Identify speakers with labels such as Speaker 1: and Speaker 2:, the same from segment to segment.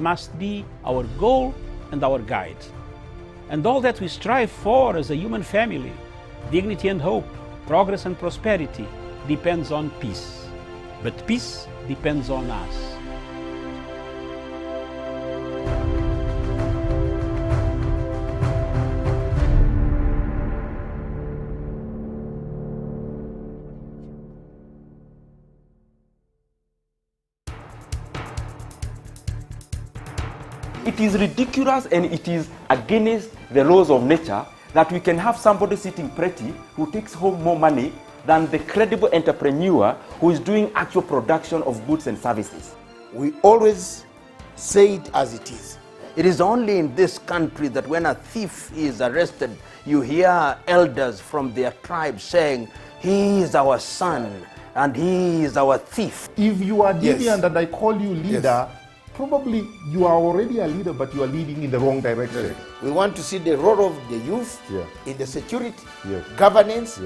Speaker 1: must be our goal and our guide. And all that we strive for as a human family, dignity and hope, progress and prosperity, depends on peace. But peace depends on us.
Speaker 2: It is ridiculous and it is against the laws of nature that we can have somebody sitting pretty who takes home more money than the credible entrepreneur who is doing actual production of goods and services.
Speaker 3: We always say it as it is.
Speaker 4: It is only in this country that when a thief is arrested, you hear elders from their tribe saying, "He is our son and he is our thief."
Speaker 5: If you are deviant
Speaker 3: Yes.
Speaker 5: and I call you leader, probably you are already a leader, but you are leading in the wrong direction.
Speaker 3: We want to see the role of the youth in the security, governance,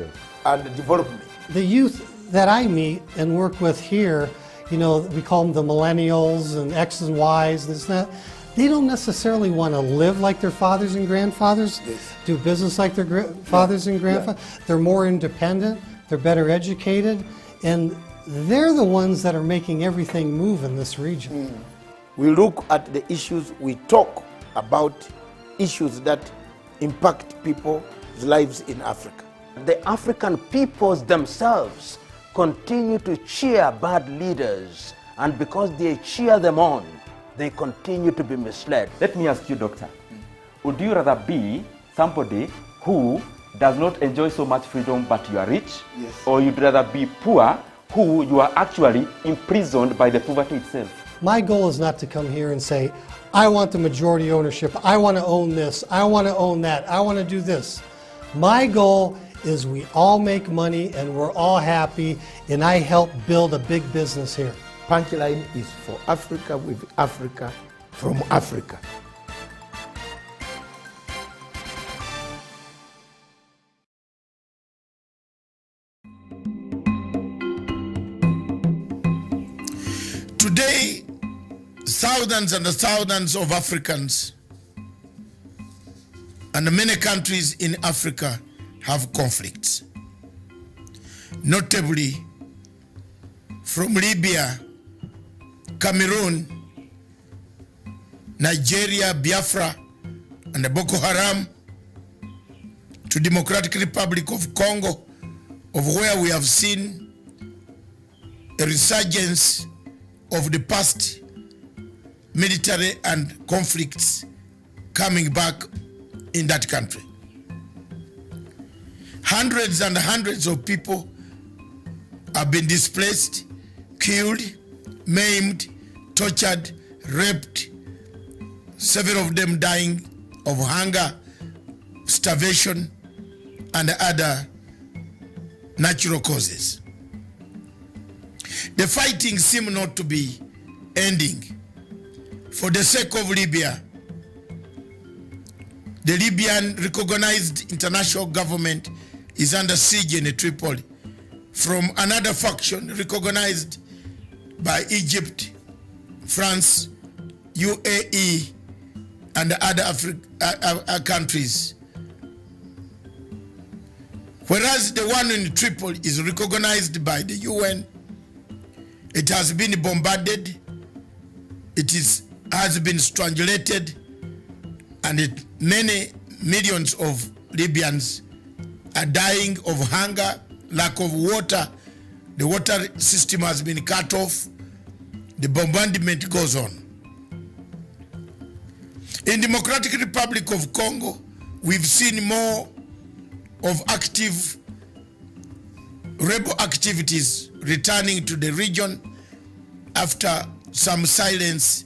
Speaker 3: and development.
Speaker 6: The youth that I meet and work with here, you know, we call them the millennials and X's and Y's, and it's not, they don't necessarily want to live like their fathers and grandfathers, do business like their fathers and grandfathers. They're more independent, they're better educated, and they're the ones that are making everything move in this region.
Speaker 3: We look at the issues, we talk about issues that impact people's lives in Africa.
Speaker 4: The African peoples themselves continue to cheer bad leaders, and because they cheer them on, they continue to be misled.
Speaker 2: Let me ask you, doctor, would you rather be somebody who does not enjoy so much freedom but you are rich?
Speaker 3: Yes.
Speaker 2: Or you'd rather be poor who you are actually imprisoned by the poverty itself?
Speaker 6: My goal is not to come here and say, I want the majority ownership, I want to own this, I want to own that, I want to do this. My goal is we all make money and we're all happy, and I help build a big business here.
Speaker 3: Punchline is for Africa, with Africa, from Africa.
Speaker 7: Today, thousands and thousands of Africans and many countries in Africa have conflicts. Notably, from Libya, Cameroon, Nigeria, Biafra, and the Boko Haram, to Democratic Republic of Congo, of where we have seen a resurgence of the past military and conflicts coming back in that country. Hundreds and hundreds of people have been displaced, killed, maimed, tortured, raped, several of them dying of hunger, starvation, and other natural causes. The fighting seems not to be ending. For the sake of Libya, the Libyan recognized international government is under siege in Tripoli from another faction recognized by Egypt, France, UAE, and other countries. Whereas the one in Tripoli is recognized by the UN, it has been bombarded, has been strangulated, and many millions of Libyans are dying of hunger, lack of water. The water system has been cut off. The bombardment goes on. In Democratic Republic of Congo, we've seen more of active rebel activities returning to the region after some silence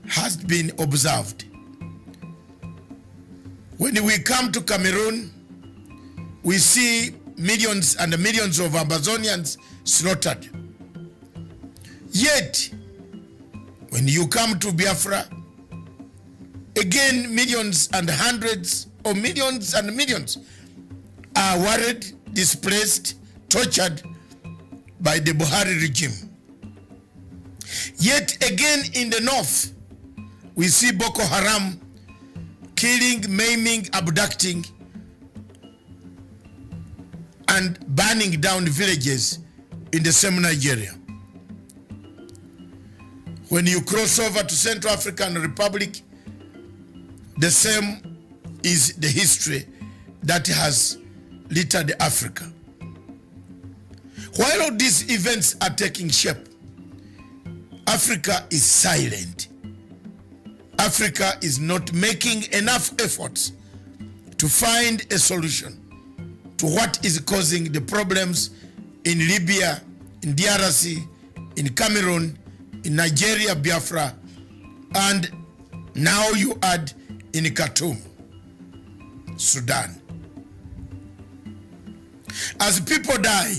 Speaker 7: has been observed. When we come to Cameroon, we see millions and millions of Amazonians slaughtered. Yet, when you come to Biafra, again millions and hundreds of millions and millions are worried, displaced, tortured by the Buhari regime. Yet again in the north, We see Boko Haram killing, maiming, abducting, and burning down villages in the same Nigeria. When you cross over to Central African Republic, the same is the history that has littered Africa. While all these events are taking shape, Africa is silent. Africa is not making enough efforts to find a solution to what is causing the problems in Libya, in DRC, in Cameroon, in Nigeria, Biafra, and now you add in Khartoum, Sudan. As people die,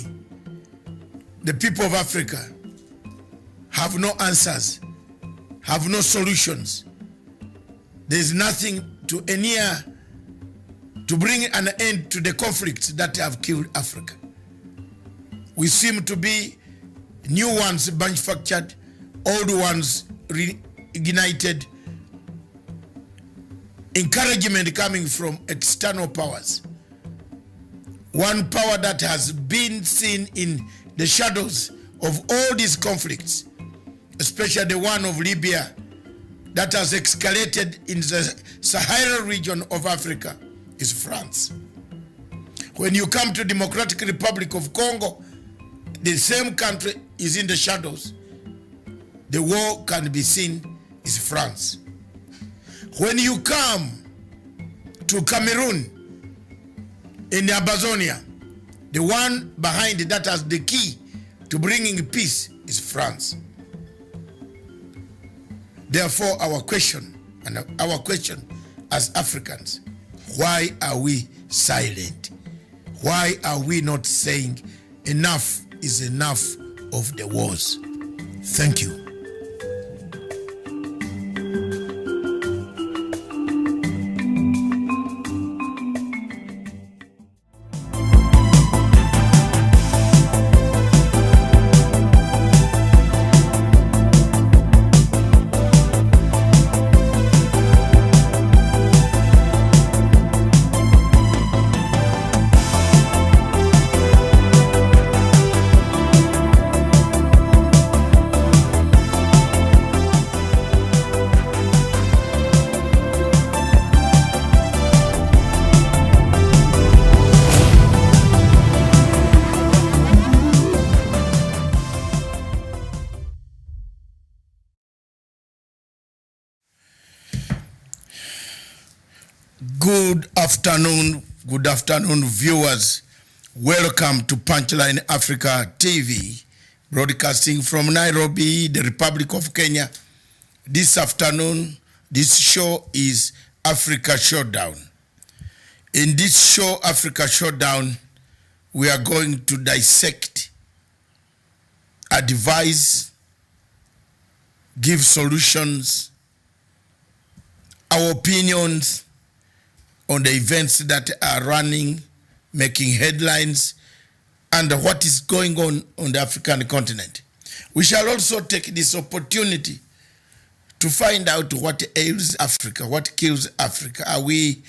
Speaker 7: the people of Africa have no answers, have no solutions. There is nothing to endear to bring an end to the conflicts that have killed Africa. We seem to be new ones manufactured, old ones reignited, encouragement coming from external powers. One power that has been seen in the shadows of all these conflicts, especially the one of Libya that has escalated in the Sahara region of Africa, is France. When you come to Democratic Republic of Congo, the same country is in the shadows. The war can be seen is France. When you come to Cameroon, in Amazonia, the one behind that has the key to bringing peace is France. Therefore, our question as Africans, why are we silent? Why are we not saying enough is enough of the wars? Thank you. Good afternoon, viewers. Welcome to Punchline Africa TV, broadcasting from Nairobi, the Republic of Kenya. This afternoon, this show is Africa Showdown. In this show, Africa Showdown, we are going to dissect, advise, give solutions, our opinions on the events that are running, making headlines, and what is going on the African continent. We shall also take this opportunity to find out what ails Africa, what kills Africa. Are we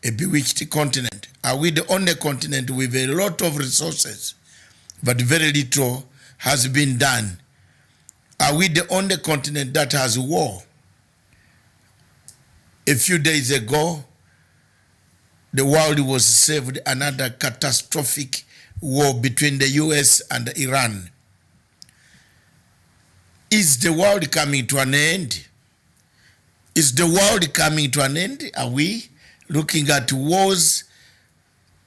Speaker 7: a bewitched continent? Are we the only continent with a lot of resources, but very little has been done? Are we the only continent that has war? A few days ago, the world was saved another catastrophic war between the US and Iran. Is the world coming to an end? Is the world coming to an end? Are we looking at wars?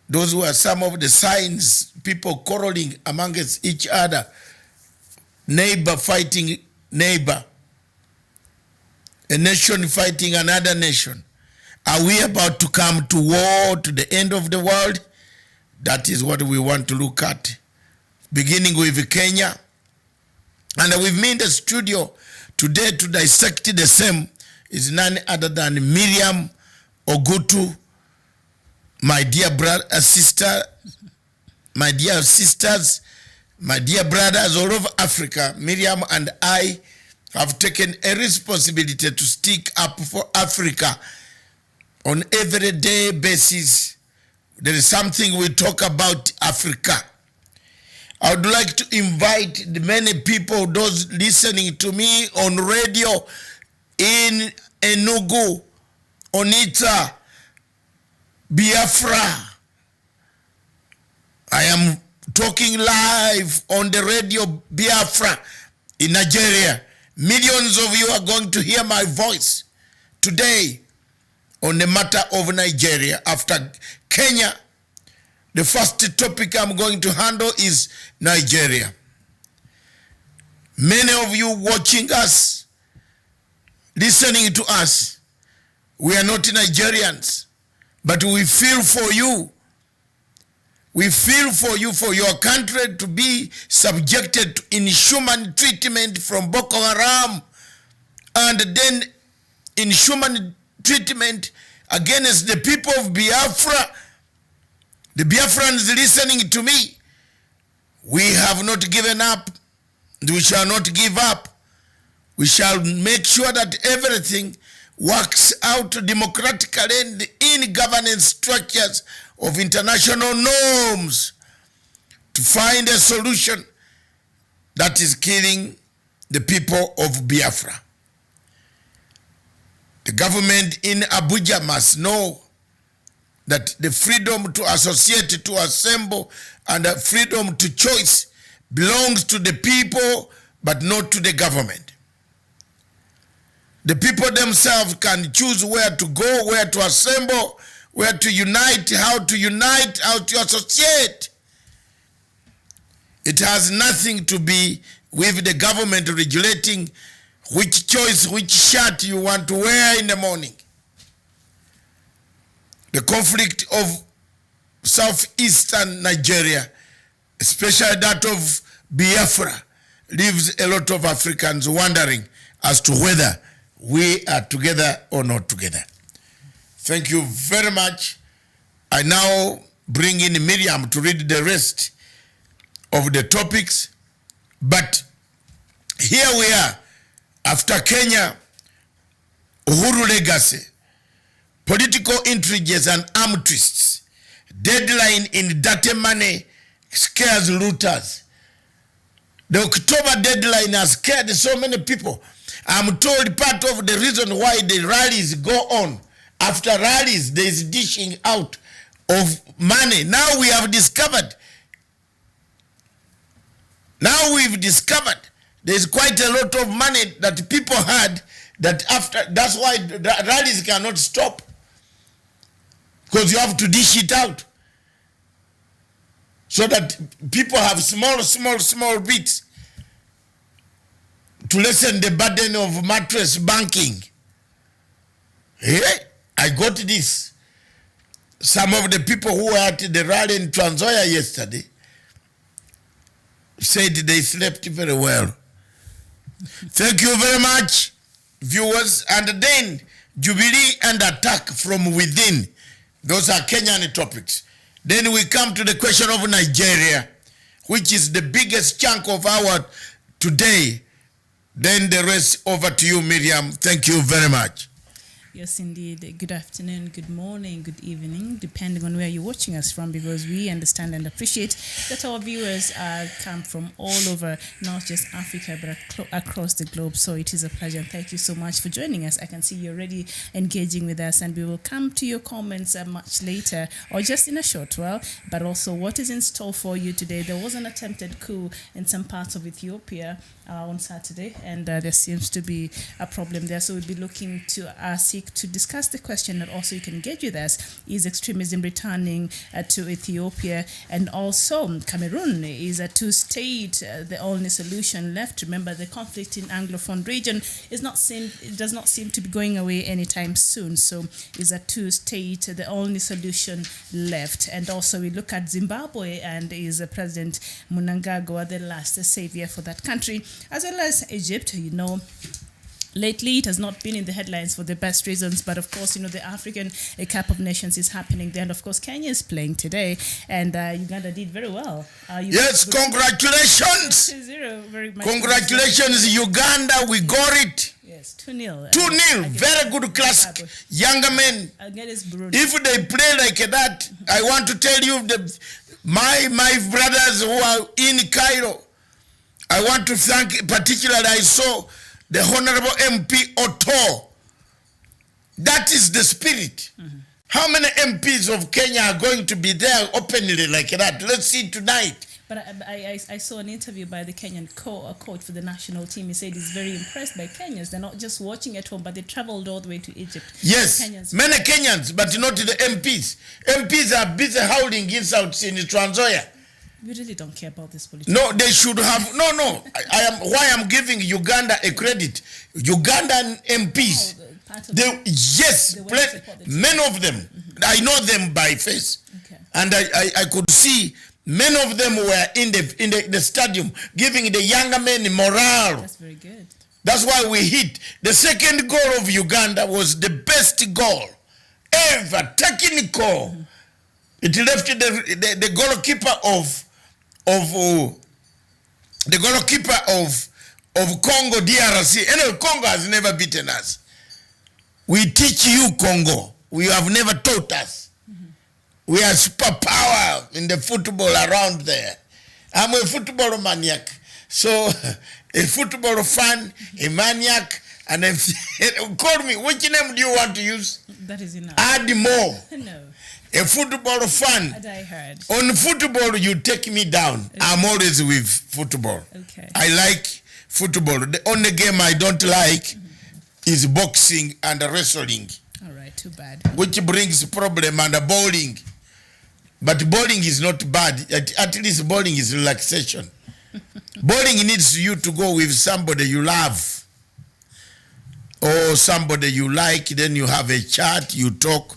Speaker 7: Those were some of the signs, people quarreling amongst each other, neighbor fighting neighbor, a nation fighting another nation. Are we about to come to war, to the end of the world? That is what we want to look at. Beginning with Kenya. And with me in the studio today to dissect the same is none other than Miriam Ogutu, my dear brother, sister, my dear sisters, my dear brothers all over Africa. Miriam and I have taken a responsibility to stick up for Africa on everyday basis. There is something we talk about Africa. I would like to invite the many people, those listening to me on radio in Enugu, Onitsha, Biafra. I am talking live on the radio Biafra in Nigeria. Millions of you are going to hear my voice today on the matter of Nigeria. After Kenya, the first topic I'm going to handle is Nigeria. Many of you watching us, listening to us, we are not Nigerians, but we feel for you. We feel for you, for your country to be subjected to inhuman treatment from Boko Haram, and then inhuman treatment against the people of Biafra. The Biafrans listening to me, we have not given up, and we shall not give up. We shall make sure that everything works out democratically and in governance structures of international norms to find a solution that is killing the people of Biafra. The government in Abuja must know that the freedom to associate, to assemble, and the freedom to choice belongs to the people, but not to the government. The people themselves can choose where to go, where to assemble, where to unite, how to associate. It has nothing to be with the government regulating which choice, which shirt you want to wear in the morning. The conflict of southeastern Nigeria, especially that of Biafra, leaves a lot of Africans wondering as to whether we are together or not together. Thank you very much. I now bring in Miriam to read the rest of the topics. But here we are, after Kenya, Uhuru legacy, political intrigues and arm twists, deadline in dirty money scares looters. The October deadline has scared so many people. I'm told part of the reason why the rallies go on. After rallies, there is dishing out of money. Now we have discovered. Now we've discovered there's quite a lot of money that people had that after, that's why the rallies cannot stop. Because you have to dish it out. So that people have small bits to lessen the burden of mattress banking. I got this. Some of the people who were at the rally in Transoya yesterday said they slept very well. Thank you very much, viewers. And then Jubilee and attack from within. Those are Kenyan topics. Then we come to the question of Nigeria, which is the biggest chunk of our today. Then the rest over to you, Miriam. Thank you very much.
Speaker 8: Yes, indeed. Good afternoon, good morning, good evening, depending on where you're watching us from, because we understand and appreciate that our viewers come from all over, not just Africa, but across the globe. So it is a pleasure. And thank you so much for joining us. I can see you're already engaging with us, and we will come to your comments much later or just in a short while. But also, what is in store for you today? There was an attempted coup in some parts of Ethiopia on Saturday, and there seems to be a problem there. So we'll be looking to seek to discuss the question that also you can engage with us. Is extremism returning to Ethiopia? And also Cameroon, is a two-state the only solution left? Remember, the conflict in Anglophone region does not seem to be going away anytime soon. So is a two-state the only solution left? And also we look at Zimbabwe, and is President Mnangagwa the last savior for that country, as well as Egypt. You know, Lately, it has not been in the headlines for the best reasons, but of course, the African Cup of Nations is happening there, and of course, Kenya is playing today, and Uganda did very well.
Speaker 7: Yes, congratulations!
Speaker 8: 2-0, very much.
Speaker 7: Congratulations, Uganda, we got it.
Speaker 8: Yes, 2-0.
Speaker 7: 2-0, very good classic. Younger men, if they play like that, I want to tell you, my brothers who are in Cairo, I want to thank, particularly I saw the Honorable MP Otto. That is the spirit. How many MPs of Kenya are going to be there openly like that? Let's see tonight.
Speaker 8: But I saw an interview by the Kenyan coach for the national team. He said he's very impressed by Kenyans. They're not just watching at home, but they traveled all the way to Egypt.
Speaker 7: Yes,
Speaker 8: Kenyans,
Speaker 7: many Kenyans, but not the MPs. MPs are busy howling insults in Transoya.
Speaker 8: We really don't care about this politics.
Speaker 7: No, they should have. No. Why I'm giving Uganda a credit. Ugandan MPs. Many of them. I know them by face, and I could see many of them were in the stadium giving the younger men morale.
Speaker 8: That's very good.
Speaker 7: That's why we hit. The second goal of Uganda was the best goal ever, technical. It left the goalkeeper of Congo DRC. Anyway, Congo has never beaten us. We teach you, Congo. We have never taught us. We are superpower in the football around there. I'm a football maniac. So, a football fan, a maniac, and call me. Which name do you want to use?
Speaker 8: That is enough.
Speaker 7: Add more.
Speaker 8: No.
Speaker 7: A football fan.
Speaker 8: As I heard.
Speaker 7: On football, you take me down. Okay. I'm always with football.
Speaker 8: Okay.
Speaker 7: I like football. The only game I don't like is boxing and wrestling.
Speaker 8: All right, too bad.
Speaker 7: Which brings problem and bowling. But bowling is not bad. At least bowling is relaxation. Bowling needs you to go with somebody you love. Or somebody you like, then you have a chat, you talk.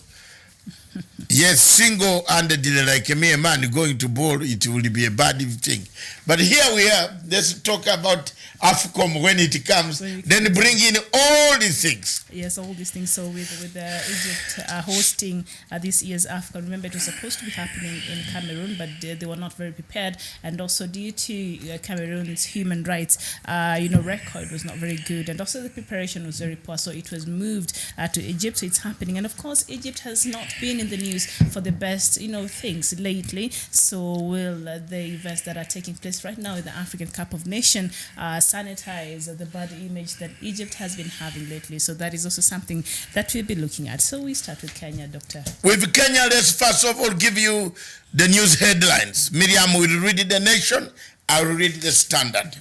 Speaker 7: Yes, single-handedly like me, a man going to bowl, it will be a bad thing. But here we are, let's talk about AFCON when it comes, then bring in all these things.
Speaker 8: Yes, all these things. So with Egypt hosting this year's AFCON, remember it was supposed to be happening in Cameroon, but they were not very prepared. And also due to Cameroon's human rights, record was not very good. And also the preparation was very poor. So it was moved to Egypt. So it's happening. And of course, Egypt has not been in the news for the best, things lately. So will the events that are taking place right now in the African Cup of Nations sanitize the bad image that Egypt has been having lately? So that is also something that we'll be looking at. So we start with Kenya, Doctor.
Speaker 7: With Kenya, let's first of all give you the news headlines. Miriam will read The Nation. I will read The Standard.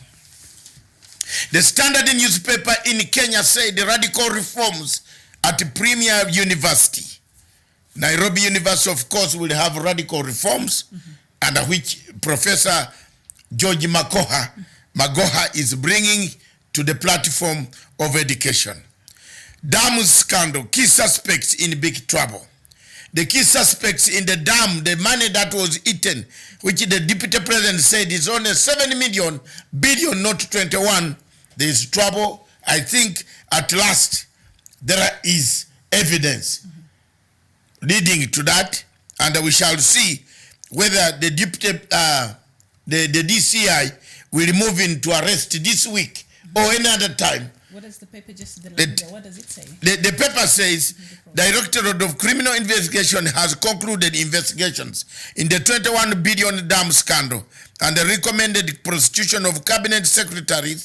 Speaker 7: The Standard newspaper in Kenya said the radical reforms at Premier University. Nairobi University, of course, will have radical reforms, under which Professor George Magoha is bringing to the platform of education. Dam scandal, key suspects in big trouble. The key suspects in the dam, the money that was eaten, which the deputy president said is only 7 billion, not 21. There is trouble. I think at last there is evidence leading to that, and we shall see whether the deputy, the DCI will move into arrest this week or any other time.
Speaker 8: What does the paper what does it say?
Speaker 7: The paper says Directorate of Criminal Investigation has concluded investigations in the 21 billion dam scandal and the recommended prosecution of cabinet secretary,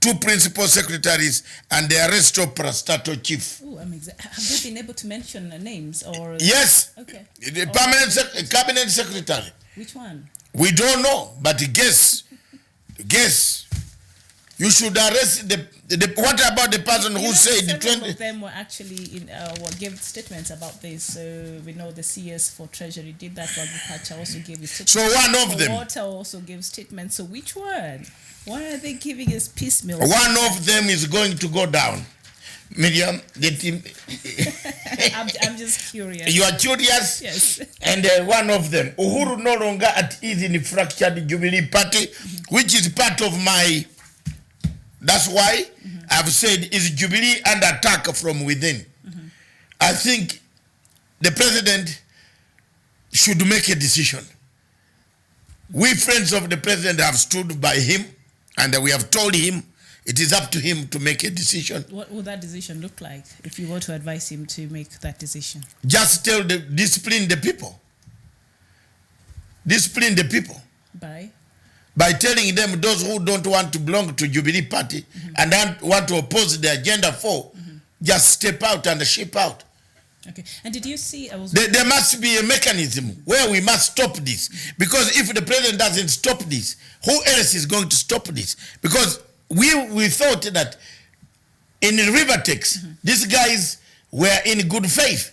Speaker 7: 2 principal secretaries, and the arrest of Prastato chief.
Speaker 8: Ooh, have they been able to mention names or?
Speaker 7: Yes.
Speaker 8: Okay.
Speaker 7: The permanent cabinet secretary.
Speaker 8: Which one?
Speaker 7: We don't know, but guess. You should arrest what about the person who said the 20?
Speaker 8: Of them were actually gave statements about this. So we know the CS for Treasury did that. Pacha also gave his statement.
Speaker 7: So one of them.
Speaker 8: Water also gave statements. So which one? Why are they giving us piecemeal?
Speaker 7: One of them is going to go down. Miriam, the team.
Speaker 8: I'm just curious.
Speaker 7: You are curious?
Speaker 8: Yes.
Speaker 7: And one of them, Uhuru no longer at ease in the fractured Jubilee party, which is part of my That's why I've said, is Jubilee under attack from within? I think the president should make a decision. We friends of the president have stood by him, and we have told him it is up to him to make a decision.
Speaker 8: What would that decision look like if you were to advise him to make that decision?
Speaker 7: Just discipline the people. Discipline the people. By telling them, those who don't want to belong to Jubilee Party and don't want to oppose the agenda for, just step out and ship out.
Speaker 8: Okay. And did you see?
Speaker 7: There must be a mechanism where we must stop this. Because if the president doesn't stop this, who else is going to stop this? Because we thought that in Rivertex, these guys were in good faith.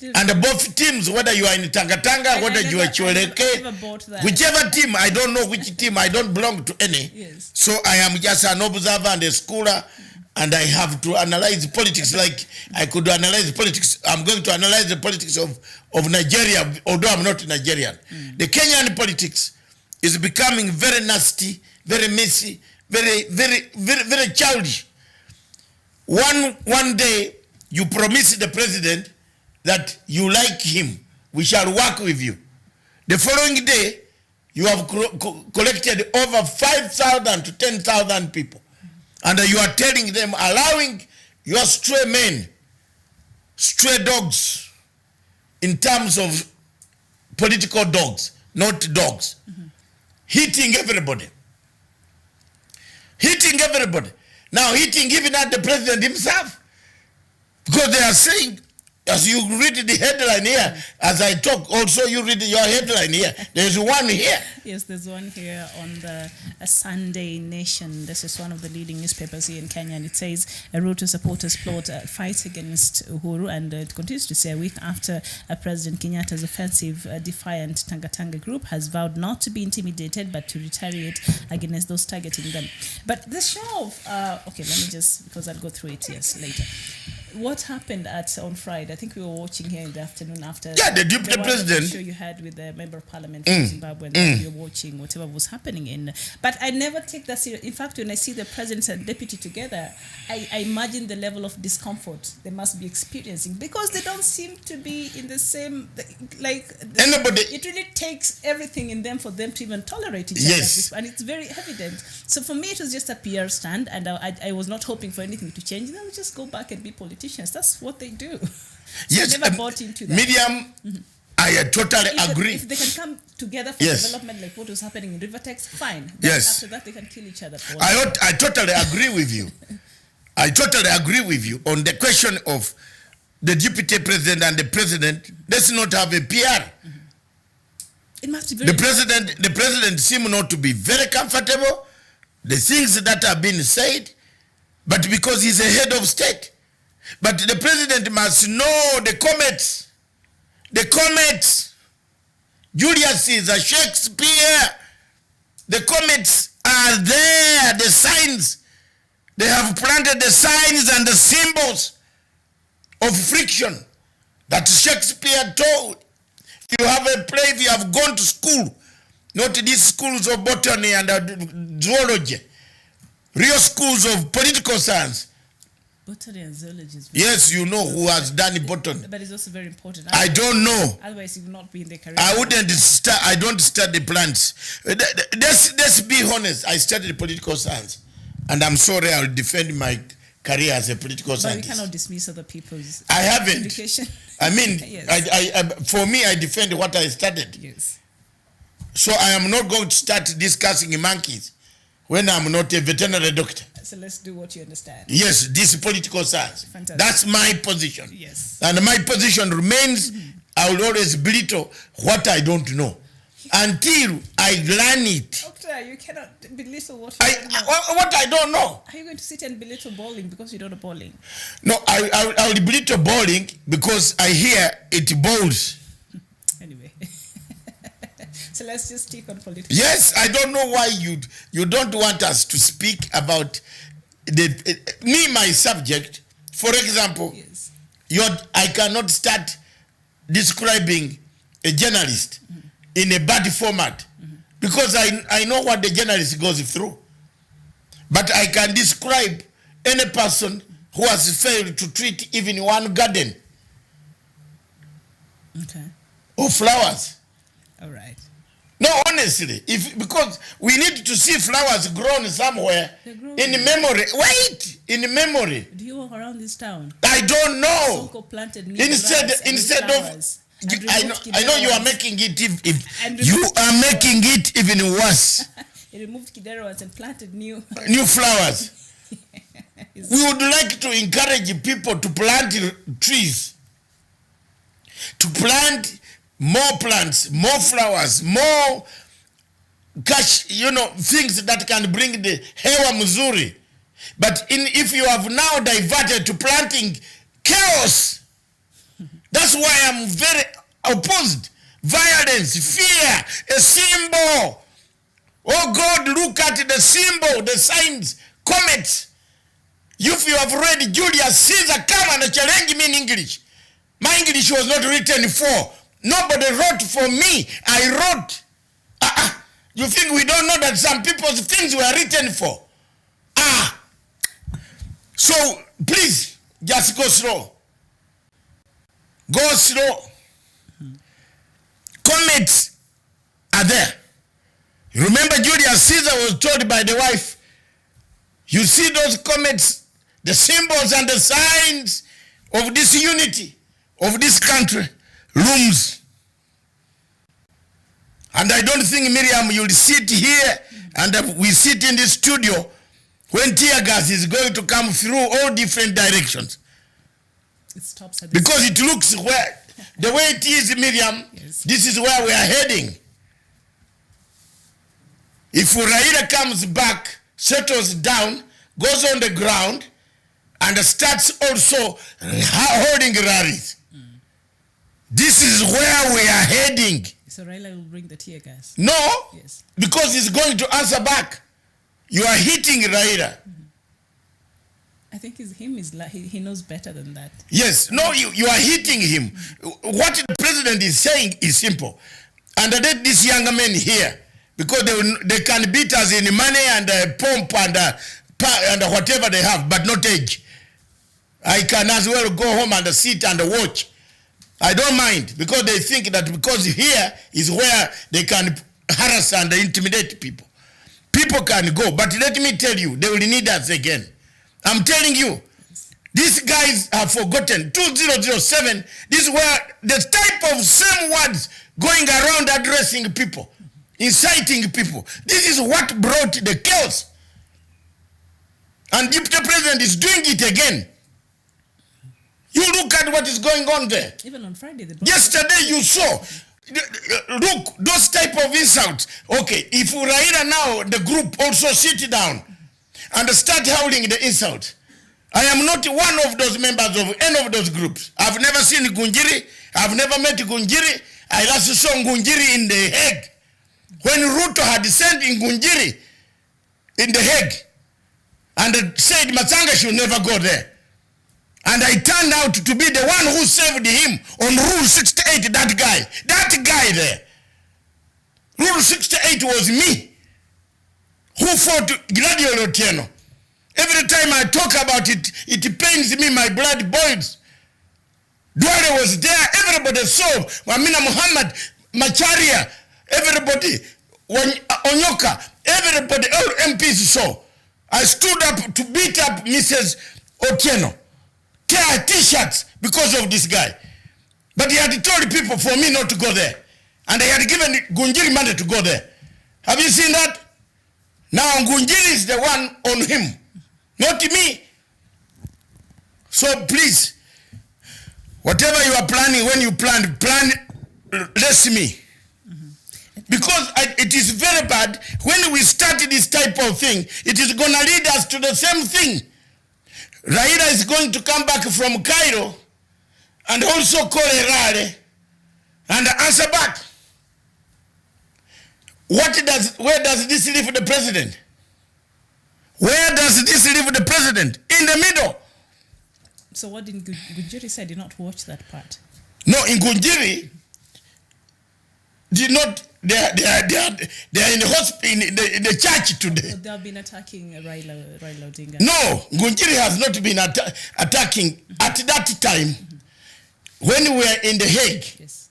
Speaker 7: And both teams, whether you are in Tanga, whether you are Chweleke, whichever team, I don't know which team, I don't belong to any.
Speaker 8: Yes.
Speaker 7: So I am just an observer and a scholar, and I have to analyze politics like I could analyze politics. I'm going to analyze the politics of Nigeria, although I'm not Nigerian. The Kenyan politics is becoming very nasty, very messy, very childish. One day, you promise the president that you like him, we shall work with you. The following day, you have collected over 5,000 to 10,000 people. And you are telling them, allowing your stray men, stray dogs, in terms of political dogs, not dogs, hitting everybody. Hitting everybody. Now hitting even at the president himself. Because they are saying, as you read the headline here, as I talk, also you read your headline here. There's one here.
Speaker 8: Yes, there's one here on the Sunday Nation. This is one of the leading newspapers here in Kenya, and it says, a Ruto supporters plot a fight against Uhuru, and it continues to say, a week after President Kenyatta's offensive, defiant Tanga group has vowed not to be intimidated, but to retaliate against those targeting them. But the show of, okay, let me just, because I'll go through it, yes, later. What happened on Friday? I think we were watching here in the afternoon after.
Speaker 7: Yeah, the deputy president.
Speaker 8: Show you had with the member of parliament from Zimbabwe, and then you were watching whatever was happening in. But I never take that serious. In fact, when I see the president and deputy together, I imagine the level of discomfort they must be experiencing, because they don't seem to be in the same.
Speaker 7: Anybody.
Speaker 8: It really takes everything in them for them to even tolerate each
Speaker 7: Yes.
Speaker 8: other, and it's very evident. So for me, it was just a PR stand, and I was not hoping for anything to change. They'll just go back and be politicians. That's what they do.
Speaker 7: Yes,
Speaker 8: I never bought into that.
Speaker 7: Miriam, I totally agree.
Speaker 8: If they can come together for development like what was happening in Rivertex, fine. Then after that, they can kill each other.
Speaker 7: I totally agree with you. I totally agree with you on the question of the deputy president and the president. Let's not have a PR.
Speaker 8: It must be very
Speaker 7: the president seems not to be very comfortable. The things that have been said, but because he's a head of state. But the president must know the comets. The comets. Julius Caesar, Shakespeare. The comets are there, the signs. They have planted the signs and the symbols of friction that Shakespeare told. You have a play, if you have gone to school, not these schools of botany and zoology, real schools of political science.
Speaker 8: Botany and zoology is
Speaker 7: yes, you know who has done botany.
Speaker 8: But it's also very important.
Speaker 7: I don't know.
Speaker 8: Otherwise, you will not be in the career.
Speaker 7: I don't study plants. Let's be honest. I studied political science. And I'm sorry, I'll defend my career as a political scientist.
Speaker 8: But we cannot dismiss other people's
Speaker 7: education. I mean, yes. For me, I defend what I studied.
Speaker 8: Yes.
Speaker 7: So I am not going to start discussing monkeys when I'm not a veterinary doctor.
Speaker 8: So let's do what you understand.
Speaker 7: Yes, this is political science.
Speaker 8: Fantastic.
Speaker 7: That's my position.
Speaker 8: Yes.
Speaker 7: And my position remains, I will always belittle what I don't know. Until I learn it.
Speaker 8: Doctor, you cannot belittle what you don't know.
Speaker 7: What I don't know.
Speaker 8: Are you going to sit and belittle bowling because you don't know bowling?
Speaker 7: No, I will belittle bowling because I hear it bowls.
Speaker 8: Anyway. So let's just stick on politics.
Speaker 7: Yes, I don't know why you don't want us to speak about my subject. For example,
Speaker 8: yes.
Speaker 7: I cannot start describing a journalist in a bad format because I know what the journalist goes through. But I can describe any person who has failed to treat even one garden of flowers.
Speaker 8: All right.
Speaker 7: No, honestly, because we need to see flowers grown somewhere in memory. Wait, in memory.
Speaker 8: Do you walk around this town?
Speaker 7: I don't know.
Speaker 8: Sonko planted new
Speaker 7: Instead of, I know you are making it. You are making it even worse.
Speaker 8: He removed Kiderowas and planted new
Speaker 7: flowers. We would like to encourage people to plant trees, to plant more plants, more flowers, more cash, things that can bring the hewa mzuri. But if you have now diverted to planting chaos, that's why I'm very opposed. Violence, fear, a symbol. Oh God, look at the symbol, the signs, comets. If you have read Julius Caesar, come and challenge me in English. My English was not written for. Nobody wrote for me. I wrote. You think we don't know that some people's things were written for? So, please, just go slow. Go slow. Comets are there. You remember Julius Caesar was told by the wife, you see those comets, the symbols and the signs of this unity, of this country, looms. And I don't think, Miriam, you'll sit here and we sit in this studio when tear gas is going to come through all different directions.
Speaker 8: It stops at
Speaker 7: because it looks where, the way it is, Miriam, yes. This is where we are heading. If Raila comes back, settles down, goes on the ground, and starts also holding rallies, this is where we are heading.
Speaker 8: So Raila will bring the tear gas?
Speaker 7: No,
Speaker 8: yes.
Speaker 7: Because he's going to answer back. You are hitting Raila.
Speaker 8: I think he knows better than that.
Speaker 7: Yes, no, you are hitting him. What the president is saying is simple. And this young man here, because they can beat us in money and pump and whatever they have, but not age. I can as well go home and sit and watch. I don't mind, because they think that because here is where they can harass and intimidate people. People can go, but let me tell you, they will need us again. I'm telling you, these guys have forgotten. 2007, this is where the type of same words going around addressing people, inciting people. This is what brought the chaos. And Deputy President is doing it again. You look at what is going on there.
Speaker 8: Even on Friday.
Speaker 7: Yesterday you saw. Look, those type of insults. Okay, if Raila now, the group also sit down and start howling the insult. I am not one of those members of any of those groups. I've never seen Gunjiri. I've never met Gunjiri. I last saw Gunjiri in The Hague. When Ruto had sent in Gunjiri in The Hague and said Matsanga should never go there. And I turned out to be the one who saved him on Rule 68, that guy there. Rule 68 was me who fought Gladiolo Otieno. Every time I talk about it, it pains me, my blood boils. Duale was there, everybody saw. Wamina Muhammad, Macharia, everybody, Onyoka, everybody, all MPs saw. I stood up to beat up Mrs. Otieno. Tear t-shirts because of this guy. But he had told people for me not to go there. And they had given Gunjiri money to go there. Have you seen that? Now Gunjiri is the one on him, not me. So please, whatever you are planning, when you plan less me. Because it is very bad. When we start this type of thing, it is going to lead us to the same thing. Raila is going to come back from Cairo and also call a rally and answer back. Where does this leave the president? Where does this leave the president? In the middle.
Speaker 8: So what did Gunjiri say? Did not watch that part.
Speaker 7: No, in Gunjiri did not they are in the hospital in the church today.
Speaker 8: They have been attacking Raila Odinga.
Speaker 7: No, Ngunjiri has not been attacking at that time. When we were in The Hague.
Speaker 8: Yes.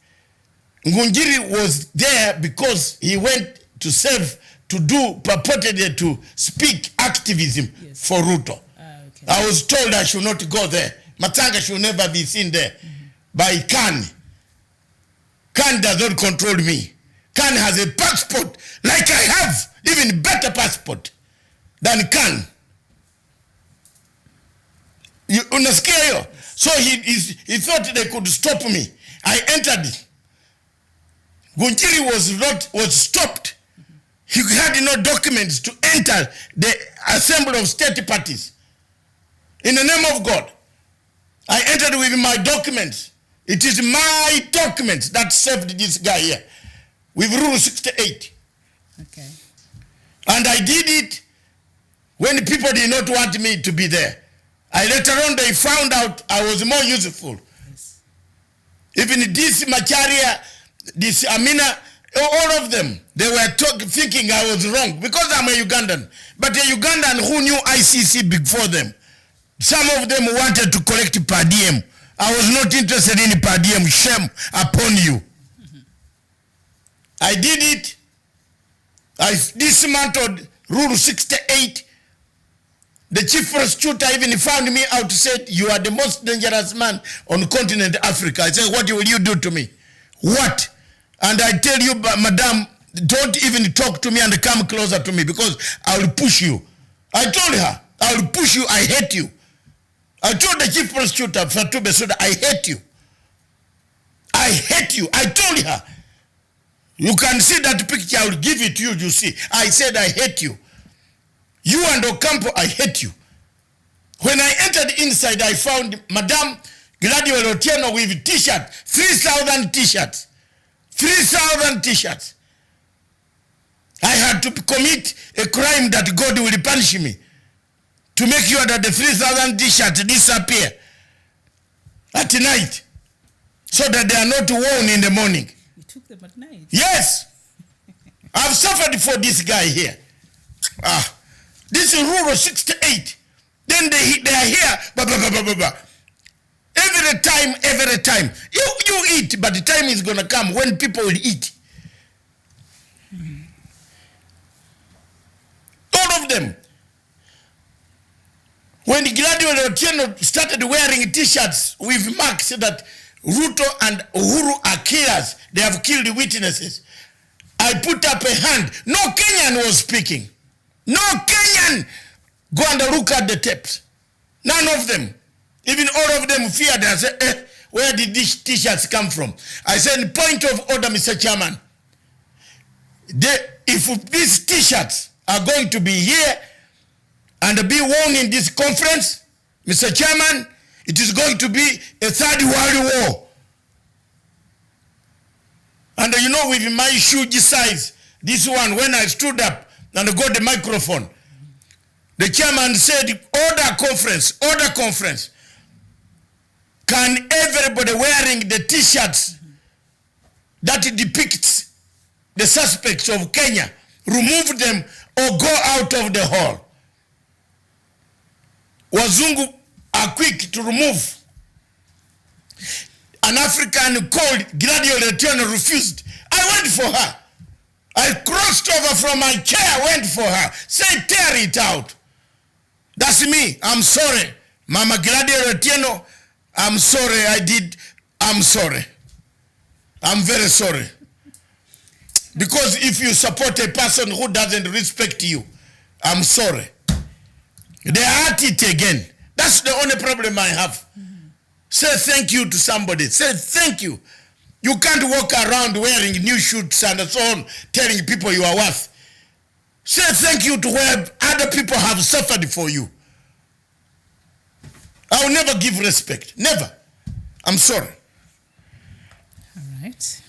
Speaker 7: Ngunjiri was there because he went to serve, purportedly to speak activism for Ruto.
Speaker 8: Okay.
Speaker 7: I was told I should not go there. Matanga should never be seen there by Khan. Khan does not control me. Khan has a passport like I have, even better passport than Khan. You understand? So he thought they could stop me. I entered. Ngunjiri was stopped. He had no documents to enter the assembly of state parties. In the name of God, I entered with my documents. It is my documents that saved this guy here with Rule 68.
Speaker 8: Okay.
Speaker 7: And I did it when people did not want me to be there. Later on, they found out I was more useful.
Speaker 8: Yes.
Speaker 7: Even this Macharia, this Amina, all of them, they were thinking I was wrong because I'm a Ugandan. But a Ugandan who knew ICC before them, some of them wanted to collect per diem. I was not interested in per diem. Shame upon you. I did it. I dismantled Rule 68. The chief prosecutor even found me out, said, you are the most dangerous man on continent Africa. I said, what will you do to me? What? And I tell you, madam, don't even talk to me and come closer to me because I will push you. I told her, I will push you, I hate you. I told the chief prosecutor, Fatou Bensouda, I hate you. I hate you. I told her. You can see that picture, I will give it to you, you see. I said, I hate you. You and Ocampo, I hate you. When I entered inside, I found Madame Gladwell Otieno with t-shirt, 3,000 t-shirts. 3,000 t-shirts. I had to commit a crime that God will punish me to make sure that the 3,000 t-shirts disappear at night so that they are not worn in the morning.
Speaker 8: You took them at night?
Speaker 7: Yes. I've suffered for this guy here. This is Rule 68. Then they are here. Every time. You eat, but the time is going to come when people will eat. All of them. When Gladwell Otieno started wearing t-shirts with marks that Ruto and Uhuru are killers, they have killed witnesses, I put up a hand. No Kenyan was speaking. No Kenyan. Go and look at the tapes. None of them. Even all of them feared. I said, where did these t-shirts come from? I said, point of order, Mr. Chairman. If these t-shirts are going to be here and be worn in this conference, Mr. Chairman, it is going to be a third world war. And you know, with my huge size, this one, when I stood up and got the microphone, the chairman said, order conference. Can everybody wearing the t-shirts that depicts the suspects of Kenya remove them or go out of the hall? Wazungu are quick to remove. An African called Gladwell Otieno refused. I went for her. I crossed over from my chair, went for her. Say, tear it out. That's me. I'm sorry. Mama Gladwell Otieno, I'm sorry. I'm sorry. I'm very sorry. Because if you support a person who doesn't respect you, I'm sorry. They are at it again. That's the only problem I have. Say thank you to somebody. Say thank you. You can't walk around wearing new shoes and so on, telling people you are worth. Say thank you to where other people have suffered for you. I will never give respect. Never. I'm sorry.
Speaker 8: All right.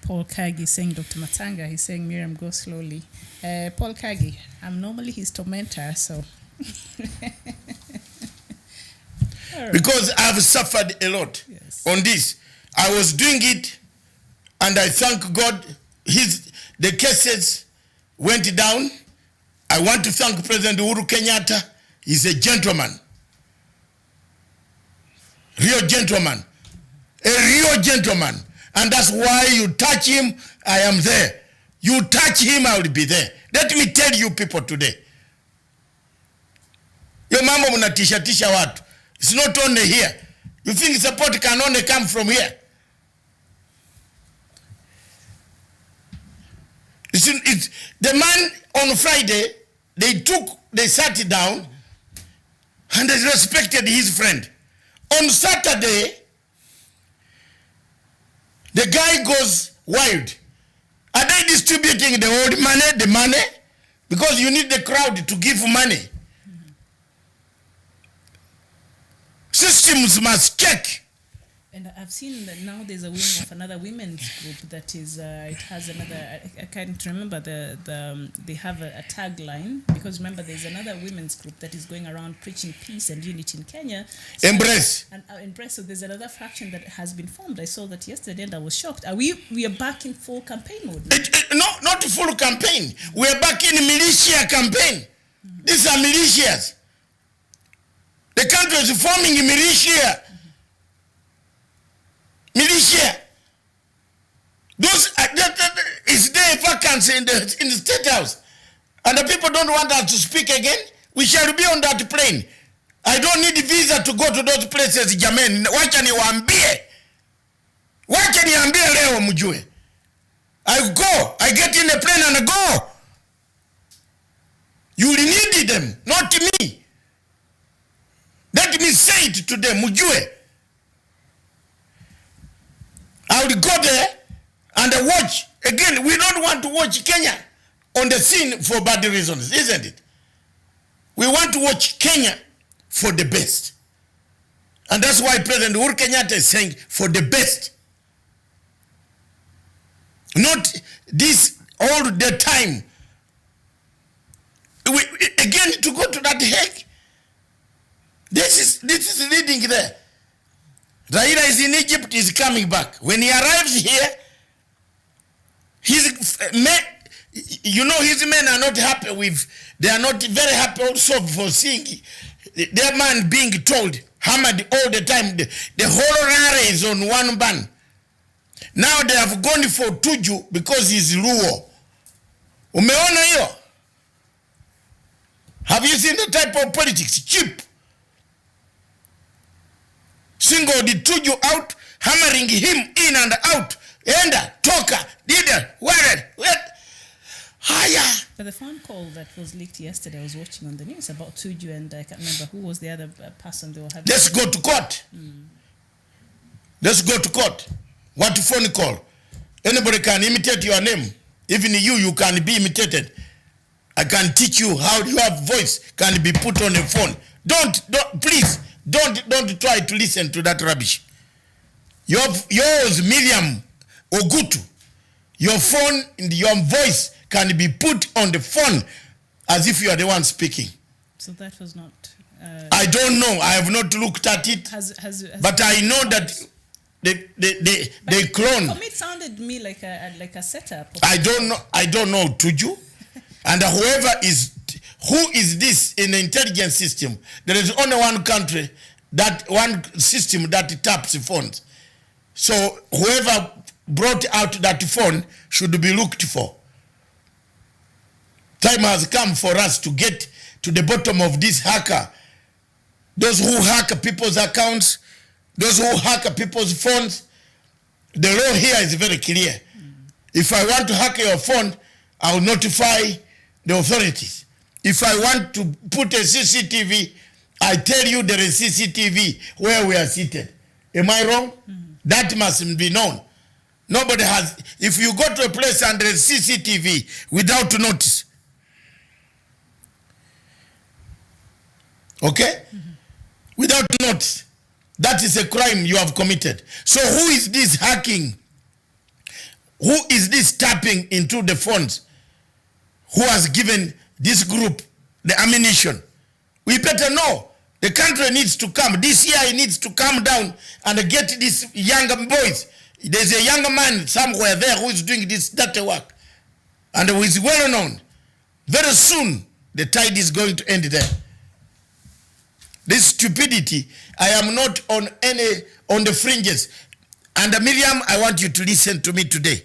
Speaker 8: Paul Kagi saying Dr. Matanga. He's saying Miriam, go slowly. Paul Kagi, I'm normally his tormentor, so... Right.
Speaker 7: Because I've suffered a lot on this. I was doing it, and I thank God the cases went down. I want to thank President Uhuru Kenyatta. He's a gentleman. Real gentleman. A real gentleman. And that's why you touch him, I am there. You touch him, I will be there. Let me tell you people today. Your mama munatisha watu. It's not only here. You think support can only come from here? The man on Friday, they sat down and they respected his friend. On Saturday, the guy goes wild. Are they distributing the old money, the money? Because you need the crowd to give money. Systems must check.
Speaker 8: And I've seen that now there's a wing of another women's group that is, it has another, I can't remember they have a tagline, because remember there's another women's group that is going around preaching peace and unity in Kenya. So
Speaker 7: Embrace.
Speaker 8: Embrace. So there's another faction that has been formed. I saw that yesterday and I was shocked. We are back in full campaign mode now?
Speaker 7: No, not full campaign. We are back in militia campaign. These are militias. The country is forming a militia. Militia. Those is there vacancy in the State House, and the people don't want us to speak again. We shall be on that plane. I don't need a visa to go to those places. Jamani, wacha niwaambie. Wacha niambie leo mjue. I go. I get in the plane and I go. You need them, not me. Let me say it to them, mjue. I will go there and watch. Again, we don't want to watch Kenya on the scene for bad reasons, isn't it? We want to watch Kenya for the best. And that's why President Uhuru Kenyatta is saying for the best. Not this all the time. Again, to go to that Hague. This is leading there. Raila is in Egypt, he's coming back. When he arrives here, his men are not happy with, they are not very happy also for seeing their man being told, hammered all the time, the whole rally is on one ban. Now they have gone for Tuju because he's Luo. Umeona hiyo? Have you seen the type of politics? Cheap. Single the Tuju out, hammering him in and out. Enda, toka, dida, where? Higher.
Speaker 8: But the phone call that was leaked yesterday, I was watching on the news about Tuju, and I can't remember who was the other person they were having.
Speaker 7: Let's go to court. Let's go to court. What phone call? Anybody can imitate your name. Even you can be imitated. I can teach you how your voice can be put on a phone. Please, don't try to listen to that rubbish. Yours, Miriam Ogutu, your phone, your voice can be put on the phone as if you are the one speaking.
Speaker 8: So that was not...
Speaker 7: I don't know. I have not looked at it. But I know that they clone.
Speaker 8: For me, it sounded to me like a setup.
Speaker 7: I don't know Tuju. And who is this in the intelligence system? There is only one country, one system that taps phones. So whoever brought out that phone should be looked for. Time has come for us to get to the bottom of this hacker. Those who hack people's accounts, those who hack people's phones. The law here is very clear. If I want to hack your phone, I will notify the authorities. If I want to put a CCTV, I tell you there is CCTV where we are seated. Am I wrong? That must be known. Nobody has. If you go to a place and there is CCTV without notice, okay? Without notice, that is a crime you have committed. So who is this hacking? Who is this tapping into the phones? Who has given this group the ammunition? We better know. The country needs to come. This year it needs to come down and get these young boys There's a young man somewhere there who is doing this dirty work and who is well known. Very soon, the tide is going to end there. This stupidity, I am not on the fringes. And Miriam, I want you to listen to me today.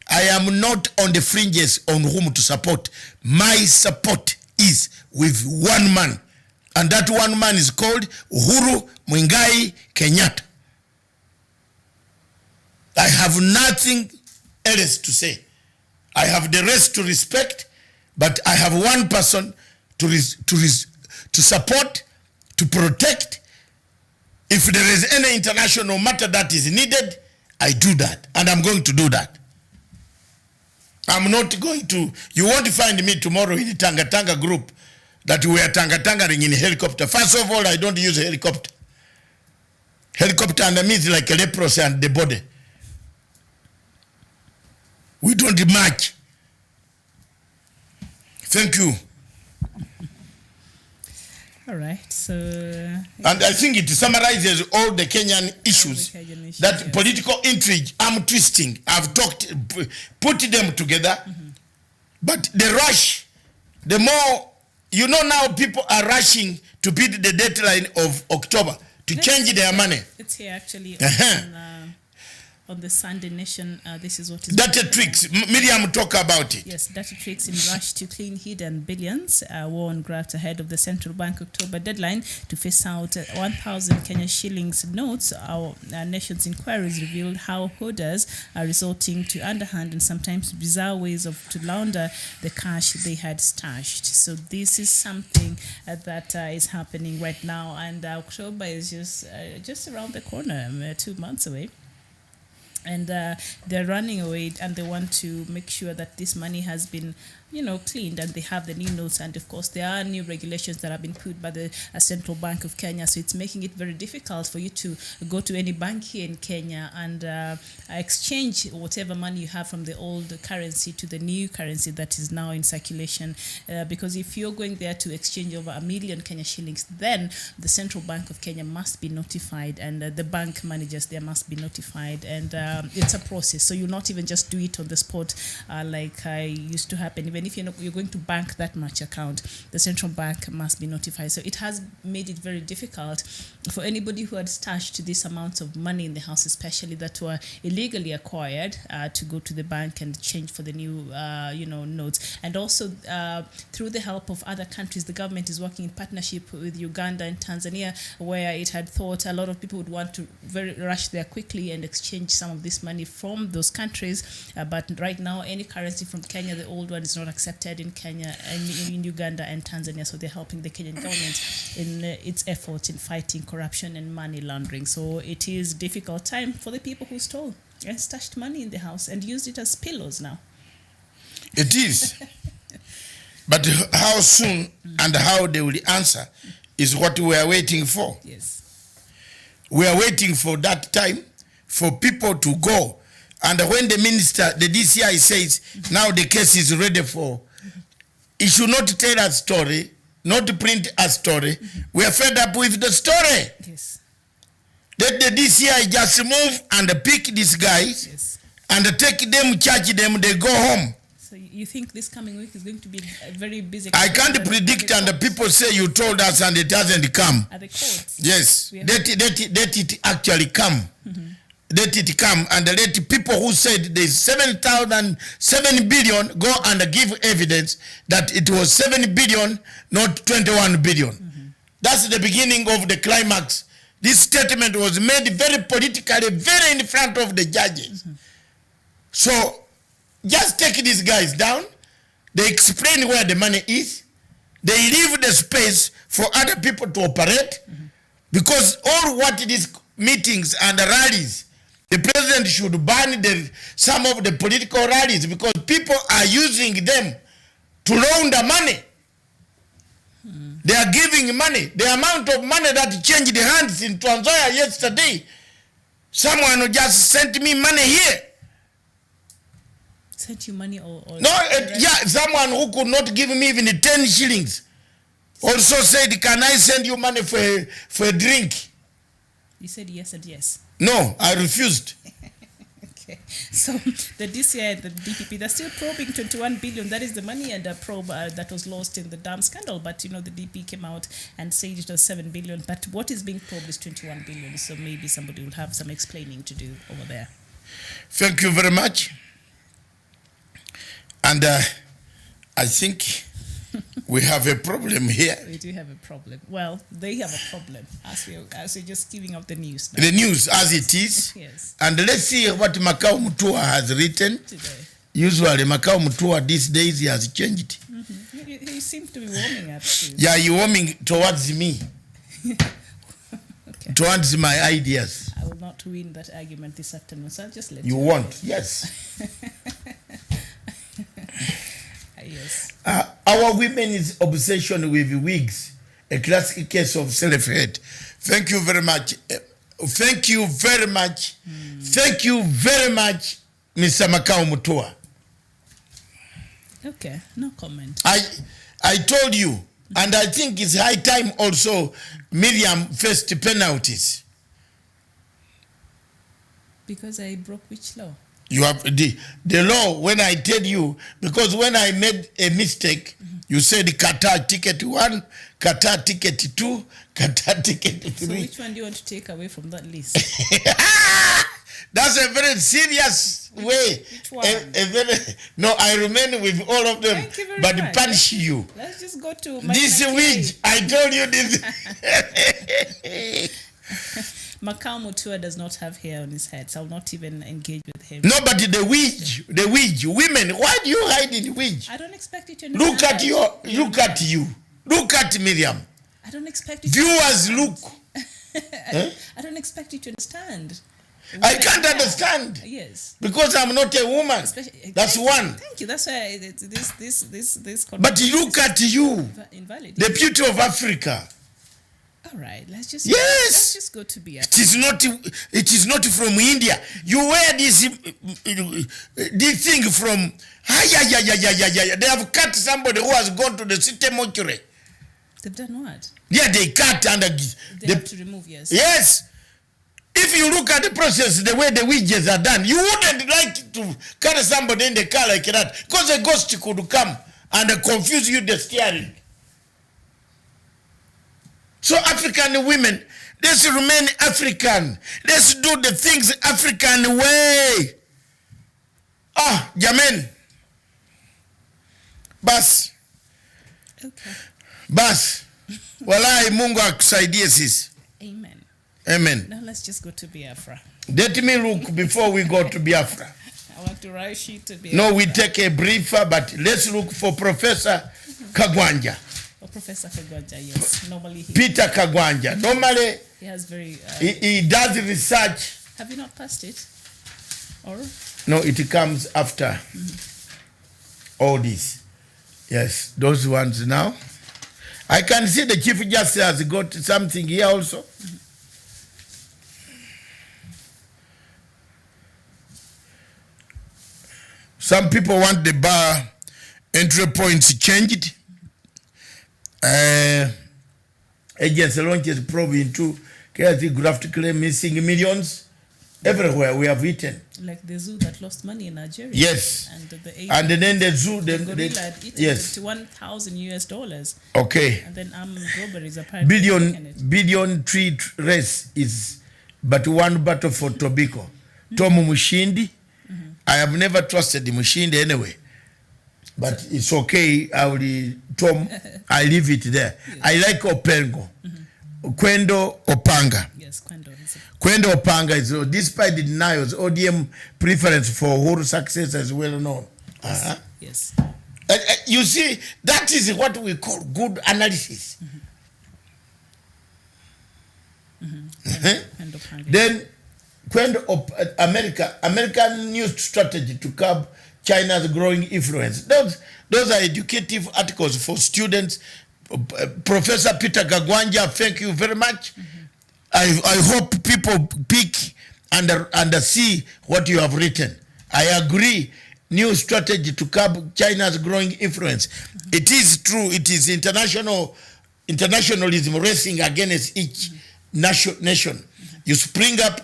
Speaker 7: I am not on the fringes on whom to support. My support is with one man. And that one man is called Uhuru Muigai Kenyatta. I have nothing else to say. I have the rest to respect, but I have one person to support, to protect. If there is any international matter that is needed, I do that, and I'm going to do that. I'm not going to, you won't find me tomorrow in the Tanga group that we are Tanga-Tangering in a helicopter. First of all, I don't use a helicopter. Helicopter under me is like a leprosy and the body. We don't match. Thank you.
Speaker 8: All right, so...
Speaker 7: And I think it summarizes all the Kenyan issues, that yes. Political intrigue, I'm twisting, I've talked, put them together, but the rush, the more, you know now people are rushing to beat the deadline of October to change their money.
Speaker 8: It's here actually on the Sunday Nation. This is what is
Speaker 7: data tricks. Miriam talk about it.
Speaker 8: Yes, data tricks in rush to clean hidden billions. War on graft ahead of the central bank October deadline to face out 1,000 Kenya shillings notes. Our nation's inquiries revealed how hoarders are resorting to underhand and sometimes bizarre ways to launder the cash they had stashed. So this is something that is happening right now, and October is just around the corner, 2 months away. And they're running away, and they want to make sure that this money has been, cleaned, and they have the new notes. And of course, there are new regulations that have been put by the Central Bank of Kenya. So it's making it very difficult for you to go to any bank here in Kenya and exchange whatever money you have from the old currency to the new currency that is now in circulation. Because if you're going there to exchange over 1 million Kenya shillings, then the Central Bank of Kenya must be notified, and the bank managers there must be notified. And it's a process. So you'll not even just do it on the spot like used to happen. Even if you're going to bank that much account, the central bank must be notified. So it has made it very difficult for anybody who had stashed this amount of money in the house, especially that were illegally acquired, to go to the bank and change for the new, notes. And also through the help of other countries, the government is working in partnership with Uganda and Tanzania, where it had thought a lot of people would want to rush there quickly and exchange some of this money from those countries. But right now, any currency from Kenya, the old one, is not accepted in Kenya and in Uganda and Tanzania. So they're helping the Kenyan government in its efforts in fighting corruption and money laundering. So it is a difficult time for the people who stole and stashed money in the house and used it as pillows now.
Speaker 7: It is. But how soon and how they will answer is what we are waiting for.
Speaker 8: Yes.
Speaker 7: We are waiting for that time for people to go. And when the minister, the DCI says, now the case is ready for, he should not tell a story, not print a story. We are fed up with the story.
Speaker 8: Yes.
Speaker 7: Let the DCI just move and pick these guys,
Speaker 8: yes,
Speaker 7: and take them, charge them, they go home.
Speaker 8: So you think this coming week is going to be a very busy?
Speaker 7: I can't predict, and the people say you told us and it hasn't come.
Speaker 8: At the courts?
Speaker 7: Yes. Let it actually come. Let it come, and let people who said there's 7 billion go and give evidence that it was 7 billion, not 21 billion. That's the beginning of the climax. This statement was made very politically, very in front of the judges. So just take these guys down. They explain where the money is. They leave the space for other people to operate. Because all what these meetings and the rallies, the president should ban some of the political rallies, because people are using them to launder money. They are giving money. The amount of money that changed the hands in Tanzania yesterday, someone just sent me money here.
Speaker 8: Sent you money or
Speaker 7: no, someone who could not give me even 10 shillings also said, can I send you money for a drink?
Speaker 8: You said yes and yes.
Speaker 7: No, I refused.
Speaker 8: Okay, so the DCI and the DPP, they're still probing 21 billion. That is the money and the probe that was lost in the dam scandal. But, the DP came out and said it was 7 billion. But what is being probed is 21 billion. So maybe somebody will have some explaining to do over there.
Speaker 7: Thank you very much. And I think we have a problem here.
Speaker 8: We do have a problem. Well, they have a problem as we're just giving out the news now.
Speaker 7: The news as it is.
Speaker 8: Yes.
Speaker 7: And let's see what Makau Mutua has written.
Speaker 8: Today.
Speaker 7: Usually Makau Mutua these days he has changed.
Speaker 8: Mm-hmm. He seems to be warming up too.
Speaker 7: Yeah, you're warming towards me.
Speaker 8: Okay.
Speaker 7: Towards my ideas.
Speaker 8: I will not win that argument this afternoon, so I'll just let
Speaker 7: You
Speaker 8: you
Speaker 7: won't, yes.
Speaker 8: Yes.
Speaker 7: Our women's obsession with wigs, a classic case of self-hate. Thank you very much. Thank you very much. Thank you very much, Mr. Makau Mutua.
Speaker 8: Okay, no comment.
Speaker 7: I told you, and I think it's high time also Miriam faced penalties.
Speaker 8: Because I broke which law?
Speaker 7: You have the law when I tell you, because when I made a mistake, you said Qatar ticket 1, Qatar ticket 2, Qatar ticket 3.
Speaker 8: So which one do you want to take away from that list?
Speaker 7: That's a very serious way.
Speaker 8: Which one?
Speaker 7: No, I remain with all of them,
Speaker 8: Thank you very
Speaker 7: but
Speaker 8: much.
Speaker 7: punish you.
Speaker 8: Let's just go to
Speaker 7: This week, I told you this.
Speaker 8: Makau Mutua does not have hair on his head, so I'll not even engage with him.
Speaker 7: No, but the witch, women, why do you hide in witch?
Speaker 8: I don't expect you to understand.
Speaker 7: Look at you. Look at Miriam.
Speaker 8: I don't expect you to
Speaker 7: Viewers, look.
Speaker 8: I don't expect you to understand.
Speaker 7: I can't understand.
Speaker 8: Yes.
Speaker 7: Because I'm not a woman. That's one.
Speaker 8: Thank you. That's why this.
Speaker 7: But look at you.
Speaker 8: Invalid.
Speaker 7: The beauty of Africa.
Speaker 8: All right. Let's just.
Speaker 7: Yes.
Speaker 8: Let's just go to Biafra.
Speaker 7: It is not from India. You wear this thing from. They have cut somebody who has gone to the city mortuary.
Speaker 8: They've done what?
Speaker 7: Yeah, they cut and
Speaker 8: they have to remove. Yes.
Speaker 7: Yes. If you look at the process, the way the widgets are done, you wouldn't like to carry somebody in the car like that, because a ghost could come and confuse you the steering. So African women, let's remain African. Let's do the things African way. Ah, Jamen. Bas.
Speaker 8: Okay.
Speaker 7: Bas. Walai Mungu akusaidie sisi.
Speaker 8: Amen.
Speaker 7: Amen.
Speaker 8: Now let's just go to Biafra.
Speaker 7: Let me look before we go to Biafra.
Speaker 8: I want to rush you to Biafra.
Speaker 7: No, we take a briefer, but let's look for Professor Kagwanja.
Speaker 8: Oh, Professor Kagwanja, yes. Normally
Speaker 7: Peter Kagwanja. Normally
Speaker 8: he has very.
Speaker 7: He does research.
Speaker 8: Have you not passed it? Or?
Speaker 7: No, it comes after all this. Yes, those ones now. I can see the Chief Justice has got something here also. Some people want the bar entry points changed. Agency launches probe into KRT graft claim missing millions. Everywhere we have eaten.
Speaker 8: Like the zoo that lost money in Nigeria.
Speaker 7: Yes.
Speaker 8: And
Speaker 7: then the zoo.
Speaker 8: The gorilla had eaten
Speaker 7: yes.
Speaker 8: $51,000.
Speaker 7: Okay.
Speaker 8: And then armed robberies apparently.
Speaker 7: Billion tree race is but one battle for Tobacco. Tomu Mushindi. I have never trusted the Mushindi anyway. But it's okay. I leave it there. Yes. I like Opengo. Kwendo Opanga.
Speaker 8: Yes, Kwendo.
Speaker 7: Kwendo Opanga is, despite the denials, ODM preference for Uhuru success is well known.
Speaker 8: Yes. Yes.
Speaker 7: You see, that is what we call good analysis. Then, Kwendo American news strategy to curb China's growing influence. Those are educative articles for students. Professor Peter Kagwanja, thank you very much. I hope people pick and see what you have written. I agree. New strategy to curb China's growing influence. It is true. It is internationalism racing against each nation. You spring up,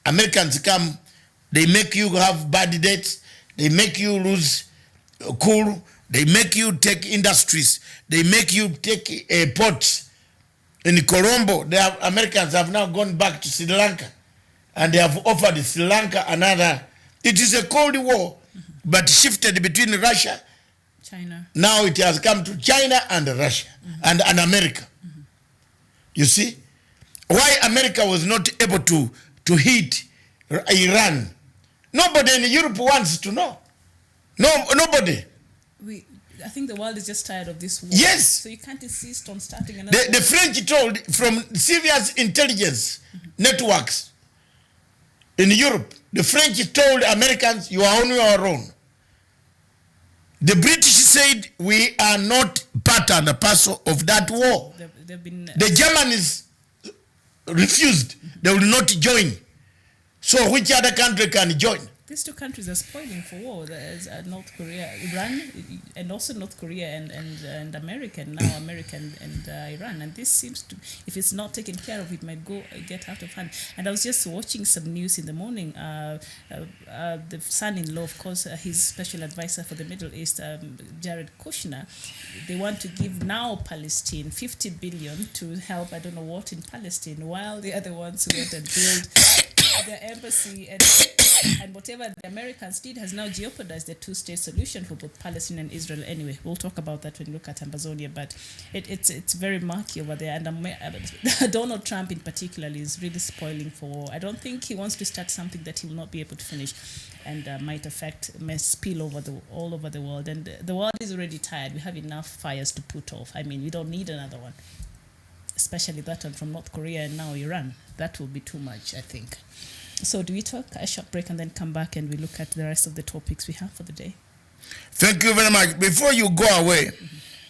Speaker 7: Americans come, They make you have bad dates. They make you lose cool. They make you take industries. They make you take ports. In Colombo, the Americans have now gone back to Sri Lanka, and they have offered Sri Lanka another. It is a Cold War, but shifted between Russia,
Speaker 8: China.
Speaker 7: Now it has come to China and Russia and America. You see? Why America was not able to hit Iran? Nobody in Europe wants to know. Nobody.
Speaker 8: I think the world is just tired of this war.
Speaker 7: Yes.
Speaker 8: So you can't insist on starting another war.
Speaker 7: The French told from serious intelligence networks in Europe, the French told Americans, you are on your own. The British said, we are not part and parcel of that war.
Speaker 8: They've been,
Speaker 7: the Germans refused. They will not join. So which other country can join?
Speaker 8: These two countries are spoiling for war. There's North Korea, Iran, and also North Korea and America, now America and Iran. And this seems to, if it's not taken care of, it might get out of hand. And I was just watching some news in the morning. The son-in-law, of course, his special advisor for the Middle East, Jared Kushner, they want to give now Palestine 50 billion to help, I don't know what, in Palestine, while the other ones who went and built their embassy and whatever the Americans did has now jeopardized the two-state solution for both Palestine and Israel. Anyway, we'll talk about that when we look at Ambazonia, but it's very murky over there. And Donald Trump in particular is really spoiling for war. I don't think he wants to start something that he will not be able to finish, and might spill over all over the world. And the world is already tired. We have enough fires to put off. I mean, we don't need another one, especially that one from North Korea and now Iran. That will be too much, I think. So do we take a short break and then come back and we look at the rest of the topics we have for the day?
Speaker 7: Thank you very much. Before you go away,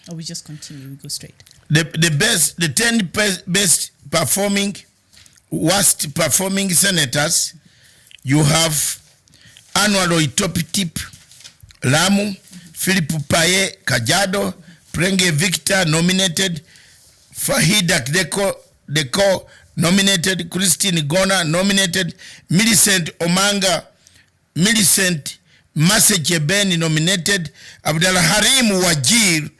Speaker 8: or we just continue, we go straight.
Speaker 7: The 10 best performing, worst performing senators, you have Anwar Oitopitip, Lamu, Philip Paye, Kajiado, Prenge Victor nominated, Fahid Deko nominated, Christine Gona nominated, Millicent Omanga, Millicent Masechebeni nominated, Abdallah Harim Wajir,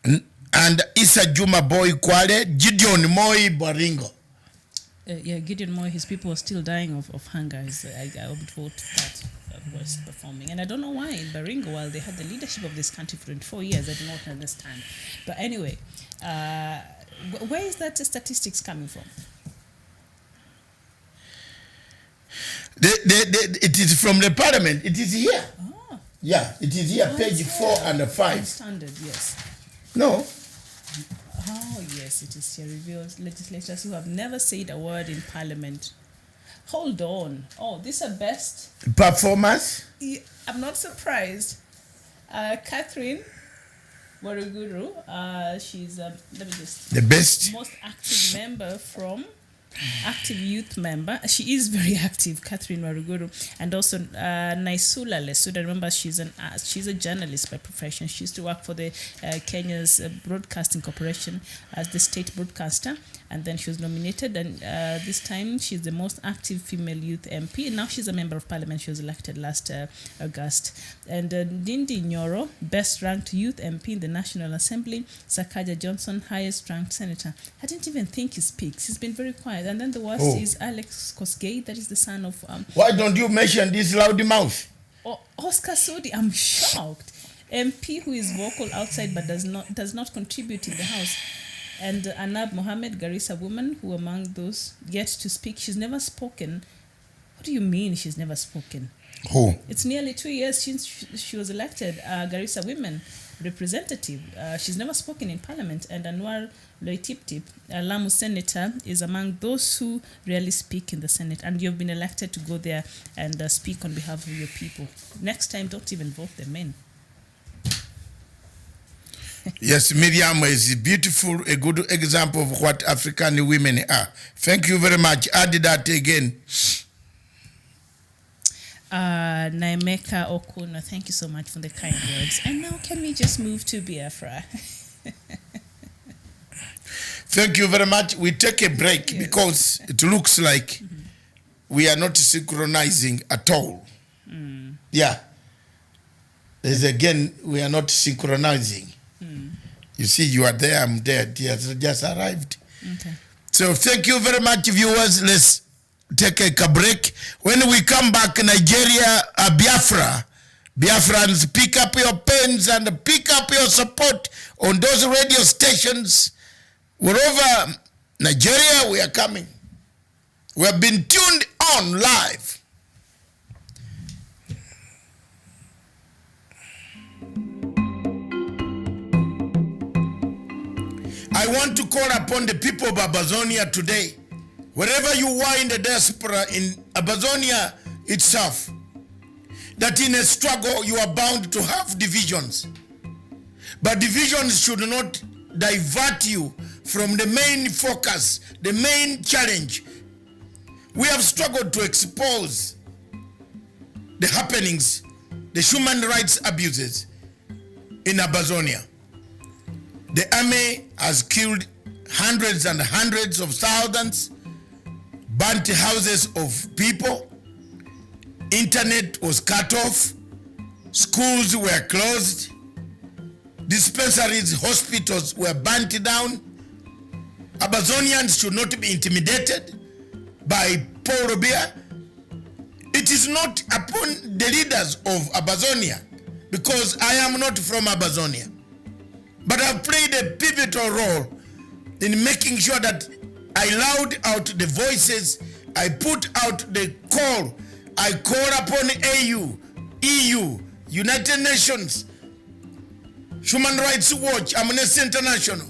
Speaker 7: and Issa Juma Boy Kwale, Gideon Moi Baringo.
Speaker 8: Gideon Moi, his people are still dying of hunger. I would vote that was performing. And I don't know why in Baringo, while they had the leadership of this country for 24 years, I do not understand. But anyway, where is that statistics coming from?
Speaker 7: It is from the parliament. It is here.
Speaker 8: Oh.
Speaker 7: Yeah, it is here, page 4 and 5.
Speaker 8: Standard, yes.
Speaker 7: No.
Speaker 8: Oh, yes, it is here. Reveals legislators who have never said a word in parliament. Hold on. Oh, these are best
Speaker 7: performers.
Speaker 8: I'm not surprised. Catherine Waruguru, she's let me just
Speaker 7: the best
Speaker 8: most active member from active youth member. She is very active, Catherine Waruguru, and also Naisula Lesuda. Remember, she's a journalist by profession. She used to work for the Kenya's Broadcasting Corporation as the state broadcaster, and then she was nominated. And this time, she's the most active female youth MP. And now she's a member of parliament. She was elected last August. And Ndindi Nyoro, best ranked youth MP in the National Assembly. Sakaja Johnson, highest ranked senator. I didn't even think he speaks. He's been very quiet. And then the worst is Alex Kosgei, that is the son of...
Speaker 7: Why don't you mention this loud mouth?
Speaker 8: Oscar Sodi, I'm shocked. MP who is vocal outside but does not contribute in the House. And Anab Mohammed, Garissa woman, who among those yet to speak, she's never spoken. What do you mean she's never spoken?
Speaker 7: Who?
Speaker 8: It's nearly 2 years since she was elected Garissa women representative. She's never spoken in parliament. And Anwar Loitiptip, a Lamu senator, is among those who rarely speak in the Senate. And you've been elected to go there and speak on behalf of your people. Next time, don't even vote them in.
Speaker 7: Yes, Miriam is beautiful, a good example of what African women are. Thank you very much. Add that again.
Speaker 8: Naimeka Okuno, thank you so much for the kind words. And now can we just move to Biafra?
Speaker 7: Thank you very much. We take a break because it looks like we are not synchronizing at all. Yeah. There's again, we are not synchronizing. You see, you are there, I'm there. It just arrived.
Speaker 8: Okay.
Speaker 7: So thank you very much, viewers. Let's take a break. When we come back, Nigeria, Biafra, Biafrans, pick up your pens and pick up your support on those radio stations. Wherever Nigeria, we are coming. We have been tuned on live. I want to call upon the people of Abazonia today. Wherever you are in the diaspora, in Abazonia itself, that in a struggle you are bound to have divisions. But divisions should not divert you from the main focus, the main challenge. We have struggled to expose the happenings, the human rights abuses in Abazonia. The army has killed hundreds and hundreds of thousands, burnt houses of people, internet was cut off, schools were closed, dispensaries, hospitals were burnt down. Abazonians should not be intimidated by Paul Robia. It is not upon the leaders of Abazonia, because I am not from Abazonia. But I've played a pivotal role in making sure that I loud out the voices, I put out the call, I call upon AU, EU, United Nations, Human Rights Watch, Amnesty International.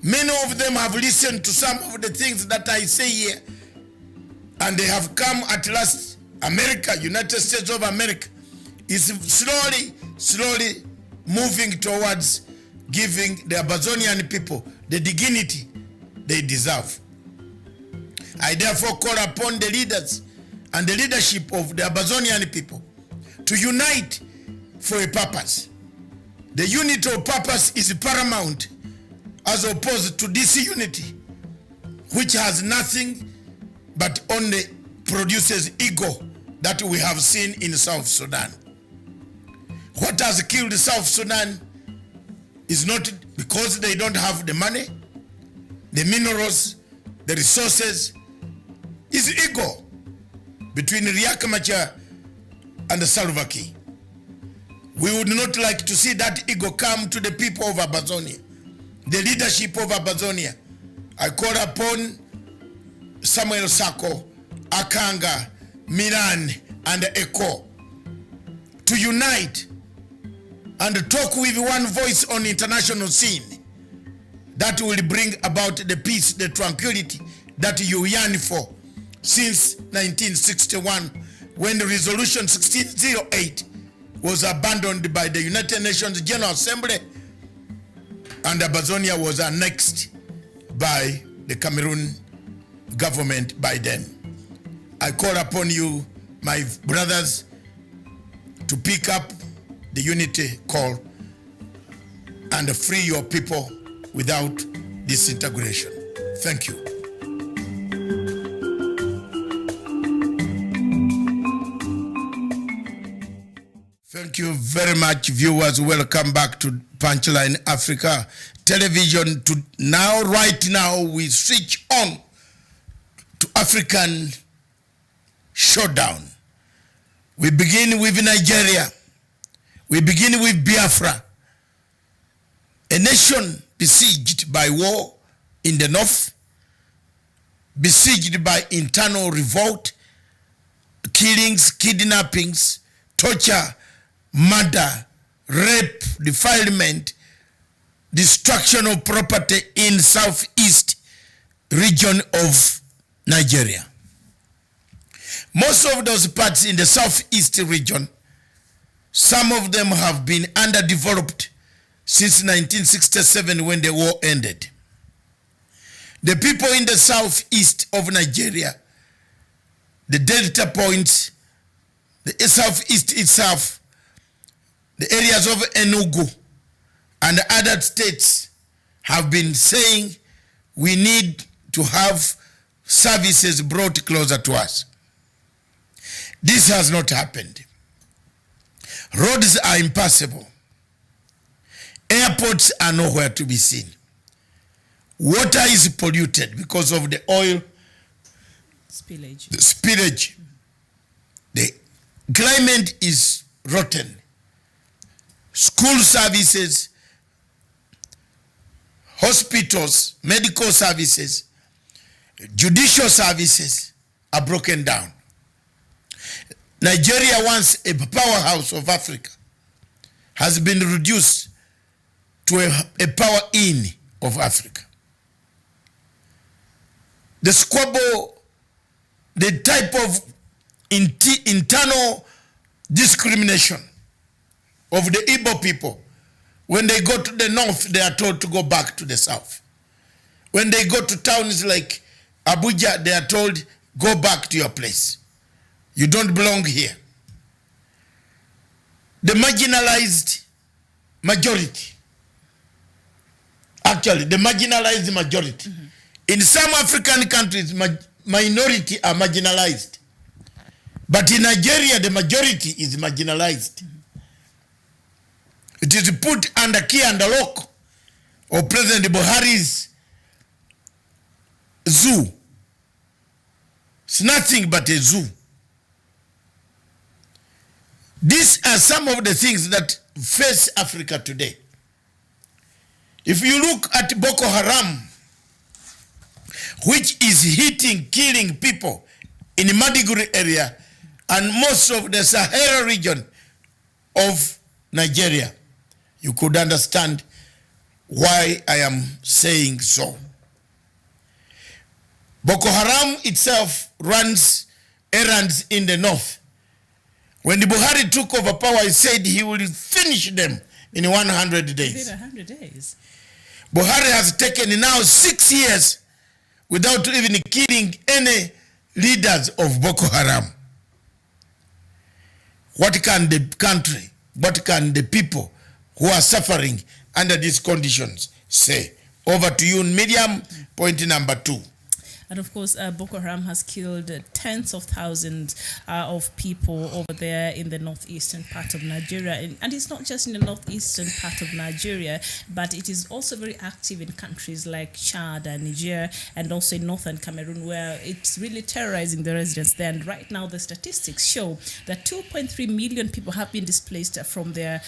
Speaker 7: Many of them have listened to some of the things that I say here, and they have come at last. America, United States of America, is slowly moving towards giving the Abazonian people the dignity they deserve. I therefore call upon the leaders and the leadership of the Abazonian people to unite for a purpose. The unity of purpose is paramount as opposed to disunity, which has nothing but only produces ego that we have seen in South Sudan. What has killed South Sudan is not because they don't have the money, the minerals, the resources. It's ego between Riek Machar and Salva Kiir. We would not like to see that ego come to the people of Abazonia, the leadership of Abazonia. I call upon Samuel Sako, Akanga, Milan, and Eko to unite and talk with one voice on international scene that will bring about the peace, the tranquility that you yearn for since 1961, when the resolution 1608 was abandoned by the United Nations General Assembly and Abazonia was annexed by the Cameroon government by then. I call upon you, my brothers, to pick up the unity call and free your people without disintegration. Thank you. Thank you very much, viewers. Welcome back to Punchline Africa Television. Right now, we switch on to African Showdown. We begin with Nigeria. We begin with Biafra, a nation besieged by war in the north, besieged by internal revolt, killings, kidnappings, torture, murder, rape, defilement, destruction of property in southeast region of Nigeria. Most of those parts in the southeast region, some of them have been underdeveloped since 1967 when the war ended. The people in the southeast of Nigeria, the Delta Points, the southeast itself, the areas of Enugu and other states have been saying we need to have services brought closer to us. This has not happened. Roads are impassable. Airports are nowhere to be seen. Water is polluted because of the oil spillage. The climate is rotten. School services, hospitals, medical services, judicial services are broken down. Nigeria, once a powerhouse of Africa, has been reduced to a power in of Africa. The squabble, the type of internal discrimination of the Igbo people, when they go to the north, they are told to go back to the south. When they go to towns like Abuja, they are told, go back to your place. You don't belong here. The marginalized majority, actually the marginalized majority. In some African countries, minority are marginalized. But in Nigeria, the majority is marginalized. It is put under key and lock of President Buhari's zoo. It's nothing but a zoo. These are some of the things that face Africa today. If you look at Boko Haram, which is hitting, killing people in the Maiduguri area and most of the Sahara region of Nigeria, you could understand why I am saying so. Boko Haram itself runs errands in the north. When the Buhari took over power, he said he will finish them in 100 days.
Speaker 8: Is it 100 days?
Speaker 7: Buhari has taken now 6 years without even killing any leaders of Boko Haram. What can the country, what can the people who are suffering under these conditions say? Over to you, Miriam, point number 2.
Speaker 8: And of course, Boko Haram has killed tens of thousands of people over there in the northeastern part of Nigeria. And it's not just in the northeastern part of Nigeria, but it is also very active in countries like Chad and Niger, and also in northern Cameroon, where it's really terrorizing the residents there. And right now, the statistics show that 2.3 million people have been displaced from their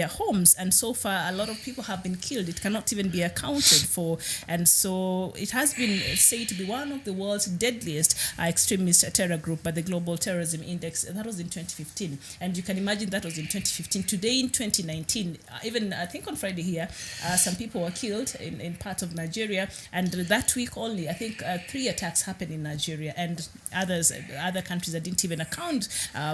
Speaker 8: homes. And so far, a lot of people have been killed. It cannot even be accounted for. And so it has been said to be one of the world's deadliest extremist terror group by the Global Terrorism Index. That was in 2015. And you can imagine that was in 2015. Today in 2019, even I think on Friday here, some people were killed in part of Nigeria. And that week only, I think 3 attacks happened in Nigeria, and other countries that didn't even account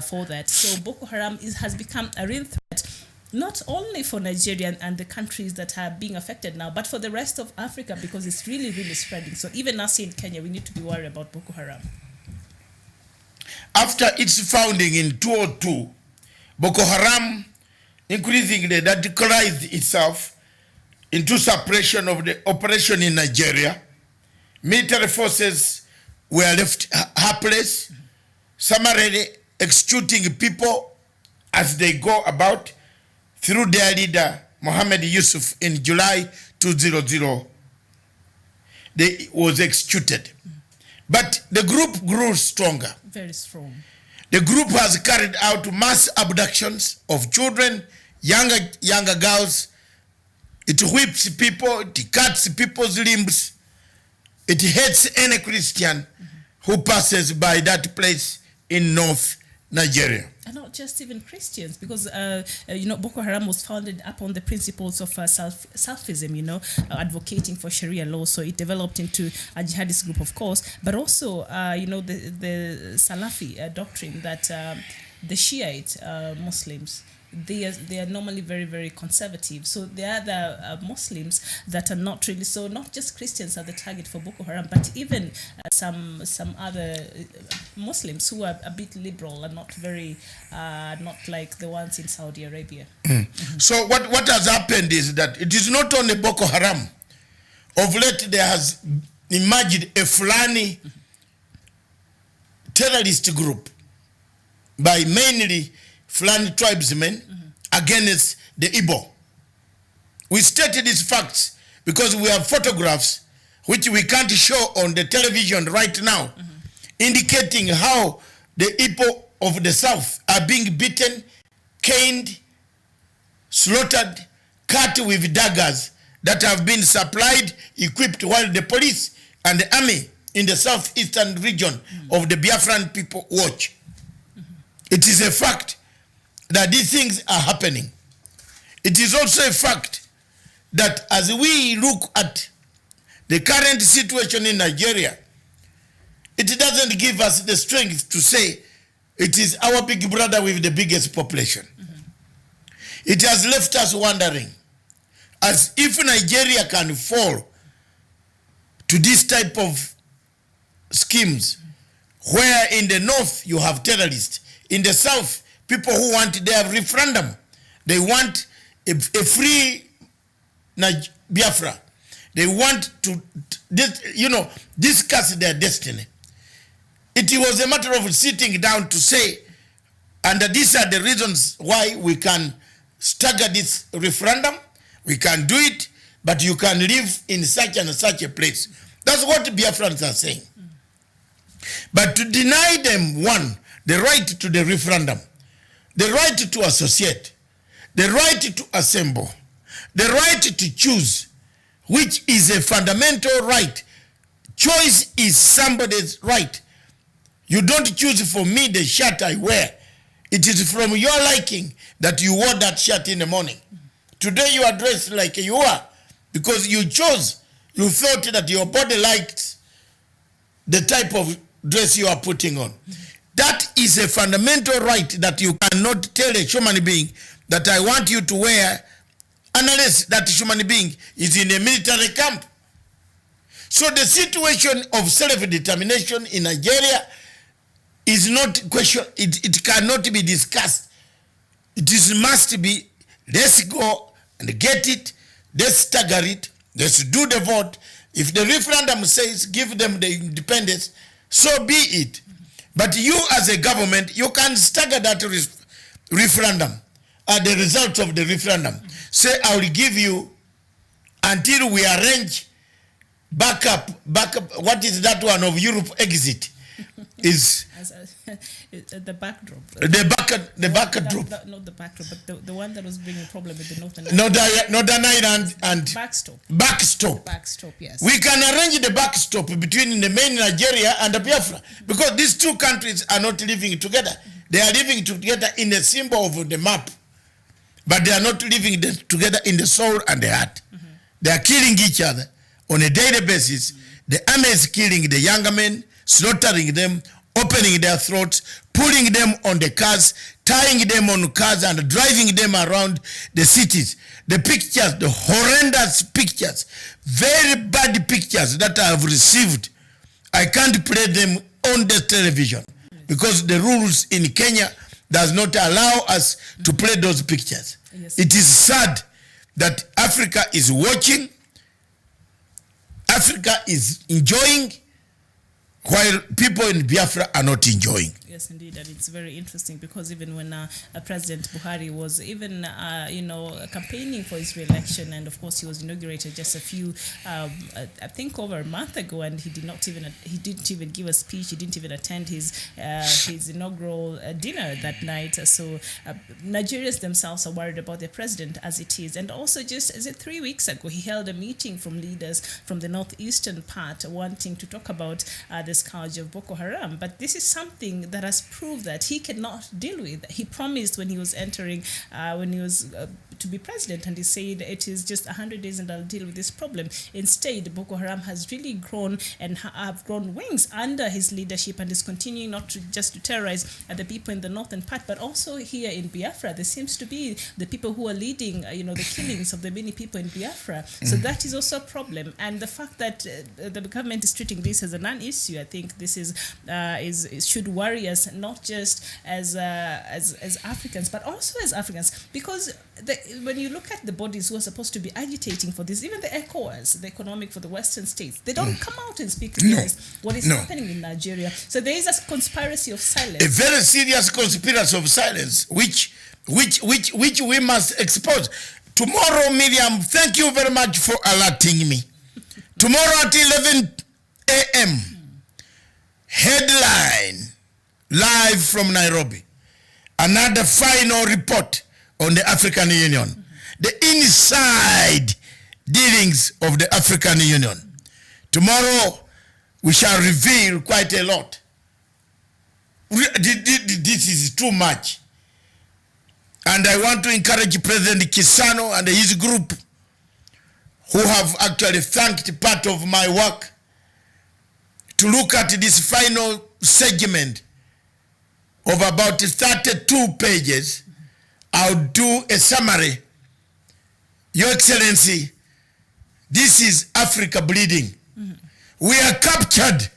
Speaker 8: for that. So Boko Haram has become a real threat, not only for Nigeria and the countries that are being affected now, but for the rest of Africa, because it's really, really spreading. So even us in Kenya, we need to be worried about Boko Haram.
Speaker 7: After its founding in 2002, Boko Haram increasingly radicalized itself into suppression of the operation in Nigeria. Military forces were left helpless, summarily executing people as they go about, through their leader, Mohammed Yusuf, in July 2000. They was executed. But the group grew stronger.
Speaker 8: Very strong.
Speaker 7: The group has carried out mass abductions of children, younger girls. It whips people, it cuts people's limbs. It hates any Christian who passes by that place in North Nigeria.
Speaker 8: And not just even Christians, because Boko Haram was founded upon the principles of Salafism, advocating for Sharia law. So it developed into a jihadist group, of course, but also the Salafi doctrine that the Shiite Muslims, they are normally very, very conservative. So there are the Muslims that are not really, so not just Christians are the target for Boko Haram, but even some other Muslims who are a bit liberal and not very, not like the ones in Saudi Arabia.
Speaker 7: So what has happened is that it is not only Boko Haram. Of late there has emerged a Fulani terrorist group by mainly Fulani tribesmen against the Igbo. We stated these facts because we have photographs which we can't show on the television right now, indicating how the Igbo of the South are being beaten, caned, slaughtered, cut with daggers that have been supplied, equipped, while the police and the army in the southeastern region of the Biafran people watch. It is a fact that these things are happening. It is also a fact that as we look at the current situation in Nigeria, it doesn't give us the strength to say it is our big brother with the biggest population. It has left us wondering, as if Nigeria can fall to this type of schemes, where in the north you have terrorists, in the south people who want their referendum, they want a free Biafra. They want to, discuss their destiny. It was a matter of sitting down to say, and these are the reasons why we can stagger this referendum. We can do it, but you can live in such and such a place. That's what Biafrans are saying. But to deny them, one, the right to the referendum, the right to associate, the right to assemble, the right to choose, which is a fundamental right. Choice is somebody's right. You don't choose for me the shirt I wear. It is from your liking that you wore that shirt in the morning. Today you are dressed like you are because you chose, you thought that your body liked the type of dress you are putting on. That is a fundamental right that you cannot tell a human being that I want you to wear unless that human being is in a military camp. So the situation of self-determination in Nigeria is not question. It cannot be discussed. It must be, let's go and get it, let's stagger it, let's do the vote. If the referendum says give them the independence, so be it. But you as a government, you can stagger that referendum, the results of the referendum. Say, I will give you until we arrange backup, what is that one of Europe exit? Is
Speaker 8: the backdrop.
Speaker 7: The backdrop.
Speaker 8: Not the backdrop, but the one that was bringing a problem with the
Speaker 7: Northern Ireland and
Speaker 8: backstop.
Speaker 7: Backstop,
Speaker 8: yes.
Speaker 7: We can arrange the backstop between the main Nigeria and the Biafra because these two countries are not living together. They are living together in the symbol of the map, but they are not living together in the soul and the heart. They are killing each other on a daily basis. The army is killing the younger men, slaughtering them, opening their throats, pulling them on the cars, tying them on cars and driving them around the cities. The pictures, the horrendous pictures, very bad pictures that I have received, I can't play them on the television because the rules in Kenya does not allow us to play those pictures. Yes. It is sad that Africa is watching, Africa is enjoying, while people in Biafra are not enjoying.
Speaker 8: Yes, indeed, and it's very interesting because even when President Buhari was even, campaigning for his re-election, and of course he was inaugurated just a few, I think over a month ago, and he didn't even give a speech. He didn't even attend his inaugural dinner that night. So Nigerians themselves are worried about their president as it is, and also just 3 weeks ago he held a meeting from leaders from the northeastern part wanting to talk about the scourge of Boko Haram. But this is something that has proved that he cannot deal with. He promised when he was entering, to be president, and he said it is just 100 days and I'll deal with this problem. Instead, Boko Haram has really grown and have grown wings under his leadership and is continuing not just to terrorize the people in the northern part, but also here in Biafra. There seems to be the people who are leading, the killings of the many people in Biafra. So that is also a problem. And the fact that the government is treating this as a non-issue, I think this should worry us, not just as Africans, but also as Africans, because the when you look at the bodies who are supposed to be agitating for this, even the ECOWAS, the economic for the Western states, they don't come out and speak against what is happening in Nigeria. So there is a conspiracy of silence.
Speaker 7: A very serious conspiracy of silence, which we must expose. Tomorrow, Miriam, thank you very much for alerting me. Tomorrow at 11 a.m., headline, live from Nairobi, another final report on the African Union, the inside dealings of the African Union. Tomorrow, we shall reveal quite a lot. This is too much. And I want to encourage President Kisano and his group, who have actually thanked part of my work, to look at this final segment of about 32 pages. I'll do a summary. Your Excellency, this is Africa bleeding. We are captured.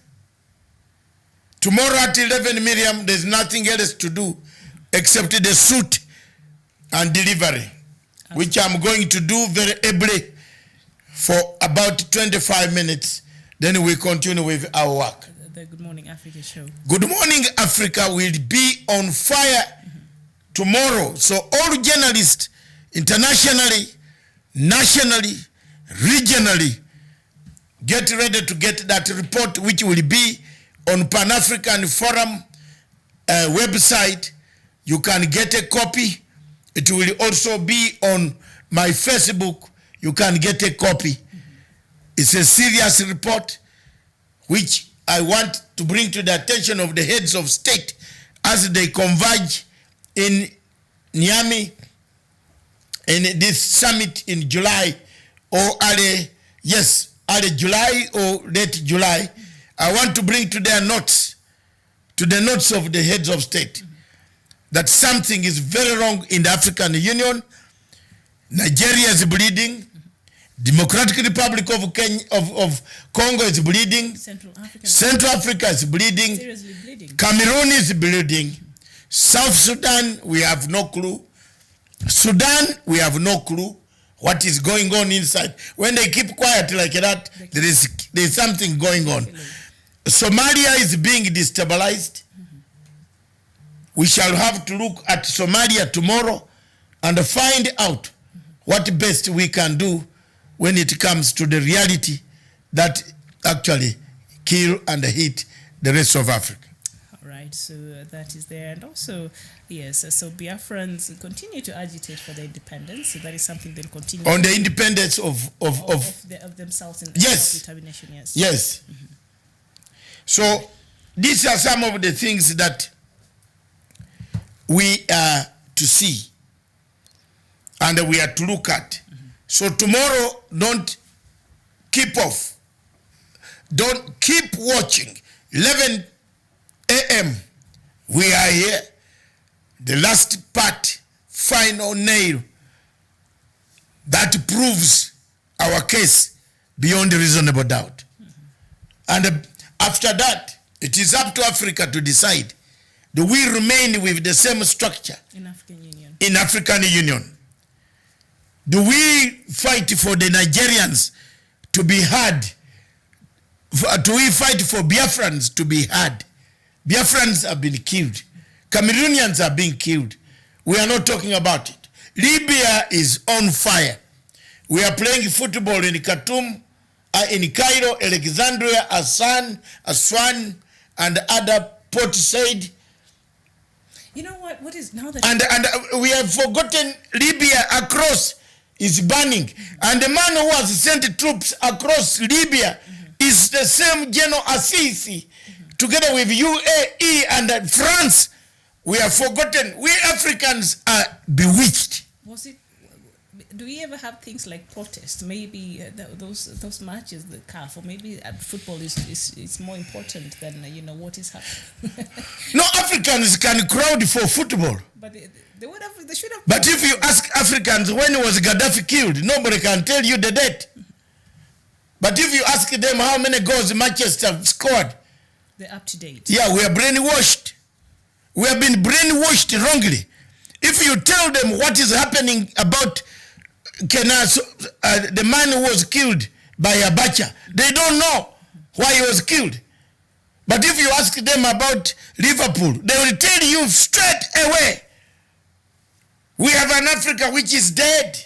Speaker 7: Tomorrow at 11, Miriam, there's nothing else to do except the suit and delivery, which I'm going to do very ably for about 25 minutes. Then we continue with our work.
Speaker 8: The Good Morning Africa show.
Speaker 7: Good Morning Africa will be on fire tomorrow. So all journalists, internationally, nationally, regionally, get ready to get that report, which will be on Pan-African Forum website. You can get a copy. It will also be on my Facebook. You can get a copy. It's a serious report which I want to bring to the attention of the heads of state as they converge in Niamey in this summit in July or early July or late July. I want to bring to their notes, to the notes of the heads of state, that something is very wrong in the African Union. Nigeria is bleeding. Democratic Republic of Congo is bleeding. Central Africa is bleeding.
Speaker 8: Seriously bleeding.
Speaker 7: Cameroon is bleeding. South Sudan, we have no clue. Sudan, we have no clue what is going on inside. When they keep quiet like that, there is something going on. Somalia is being destabilized. We shall have to look at Somalia tomorrow and find out what best we can do when it comes to the reality that actually kill and hit the rest of Africa.
Speaker 8: All right, so that is there. And also, yes, so Biafrans continue to agitate for their independence. So that is something they'll continue
Speaker 7: on the independence of
Speaker 8: themselves in
Speaker 7: yes.
Speaker 8: determination, yes.
Speaker 7: Yes. So these are some of the things that we are to see and we are to look at. So tomorrow, don't keep off. Don't keep watching. 11 a.m. we are here. The last part, final nail, that proves our case beyond reasonable doubt. And after that, it is up to Africa to decide. Do we remain with the same structure
Speaker 8: in African Union?
Speaker 7: In African Union? Do we fight for the Nigerians to be heard? Do we fight for Biafrans to be heard? Biafrans have been killed. Cameroonians are being killed. We are not talking about it. Libya is on fire. We are playing football in Khartoum, in Cairo, Alexandria, Aswan, and other Port Said.
Speaker 8: You know what? What is now that?
Speaker 7: And we have forgotten Libya across is burning. And the man who has sent troops across Libya is the same General Assisi, together with UAE and France. We have forgotten. We Africans are bewitched.
Speaker 8: Was it? Do we ever have things like protests? Maybe those matches, the CAF, or maybe football is more important than what is happening.
Speaker 7: No, Africans can crowd for football.
Speaker 8: But they should have.
Speaker 7: But if you ask Africans when was Gaddafi killed, nobody can tell you the date. But if you ask them how many goals Manchester scored,
Speaker 8: they're up to date.
Speaker 7: Yeah, we are brainwashed. We have been brainwashed wrongly. If you tell them what is happening about the man who was killed by Abacha, they don't know why he was killed. But if you ask them about Liverpool, they will tell you straight away, we have an Africa which is dead.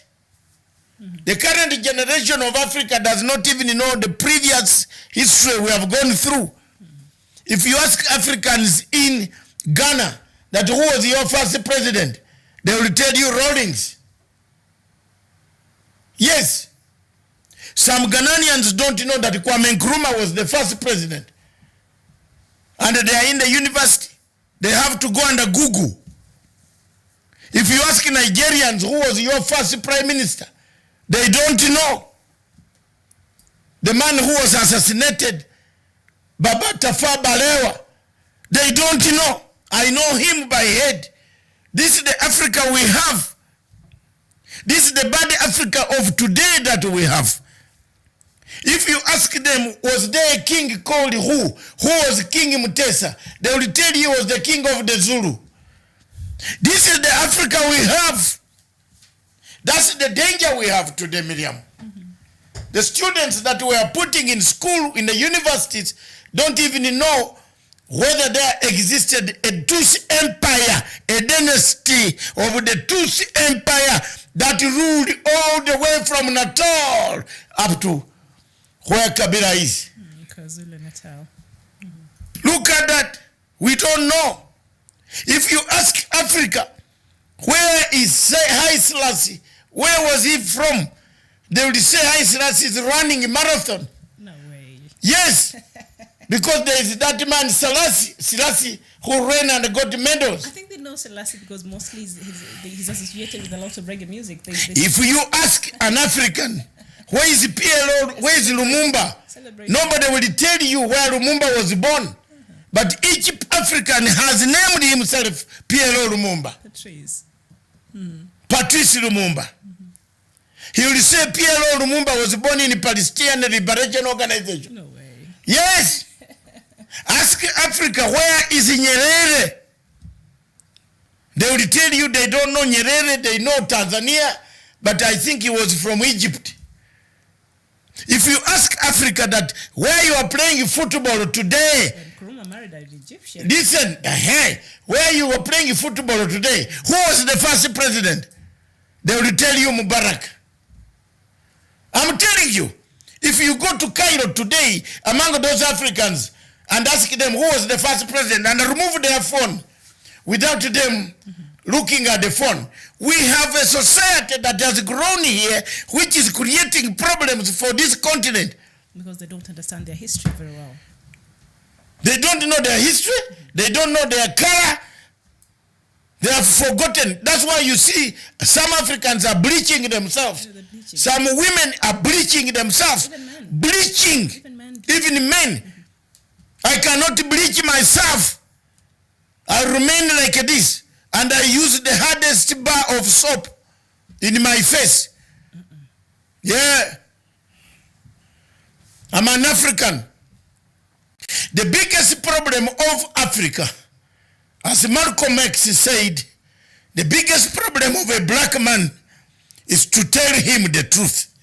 Speaker 7: The current generation of Africa does not even know the previous history we have gone through. If you ask Africans in Ghana that who was your first president, they will tell you Rawlings. Yes. Some Ghanaians don't know that Kwame Nkrumah was the first president. And they are in the university. They have to go under Google. If you ask Nigerians who was your first prime minister, they don't know. The man who was assassinated, Baba Tafawa Balewa, they don't know. I know him by head. This is the Africa we have. This is the bad Africa of today that we have. If you ask them, was there a king called who? Who was King Mutesa? They will tell you he was the king of the Zulu. This is the Africa we have. That's the danger we have today, Miriam. The students that we are putting in school, in the universities, don't even know whether there existed a Tutsi empire, a dynasty of the Tutsi empire that ruled all the way from Natal up to where Kabila is.
Speaker 8: KwaZulu Natal.
Speaker 7: Look at that. We don't know. If you ask Africa, where is Haile Selassie? Where was he from? They will say Haile Selassie is running a marathon.
Speaker 8: No way.
Speaker 7: Yes. Because there is that man Selassie who ran and got medals.
Speaker 8: I think they know Selassie because mostly he's associated with a lot of reggae music.
Speaker 7: If you ask an African, where is PLO, where is Lumumba? Nobody will tell you where Lumumba was born. But each African has named himself PLO Lumumba.
Speaker 8: Patrice.
Speaker 7: Patrice Lumumba. He will say PLO Lumumba was born in the Palestinian Liberation Organization.
Speaker 8: No way.
Speaker 7: Yes. Ask Africa, where is Nyerere? They will tell you they don't know Nyerere, they know Tanzania, but I think he was from Egypt. If you ask Africa that where you are playing football today,
Speaker 8: Nkrumah married an Egyptian.
Speaker 7: listen, where you were playing football today, who was the first president? They will tell you Mubarak. I'm telling you, if you go to Cairo today, among those Africans, and ask them who was the first president, and remove their phone without them looking at the phone, we have a society that has grown here, which is creating problems for this continent.
Speaker 8: Because they don't understand their history very well.
Speaker 7: They don't know their history. They don't know their color. They have forgotten. That's why you see some Africans are bleaching themselves.
Speaker 8: Yeah, bleaching.
Speaker 7: Some women are bleaching themselves.
Speaker 8: Even men.
Speaker 7: Bleaching. Even men. I cannot bleach myself. I remain like this. And I use the hardest bar of soap in my face. Yeah. I'm an African. The biggest problem of Africa, as Malcolm X said, the biggest problem of a black man is to tell him the truth.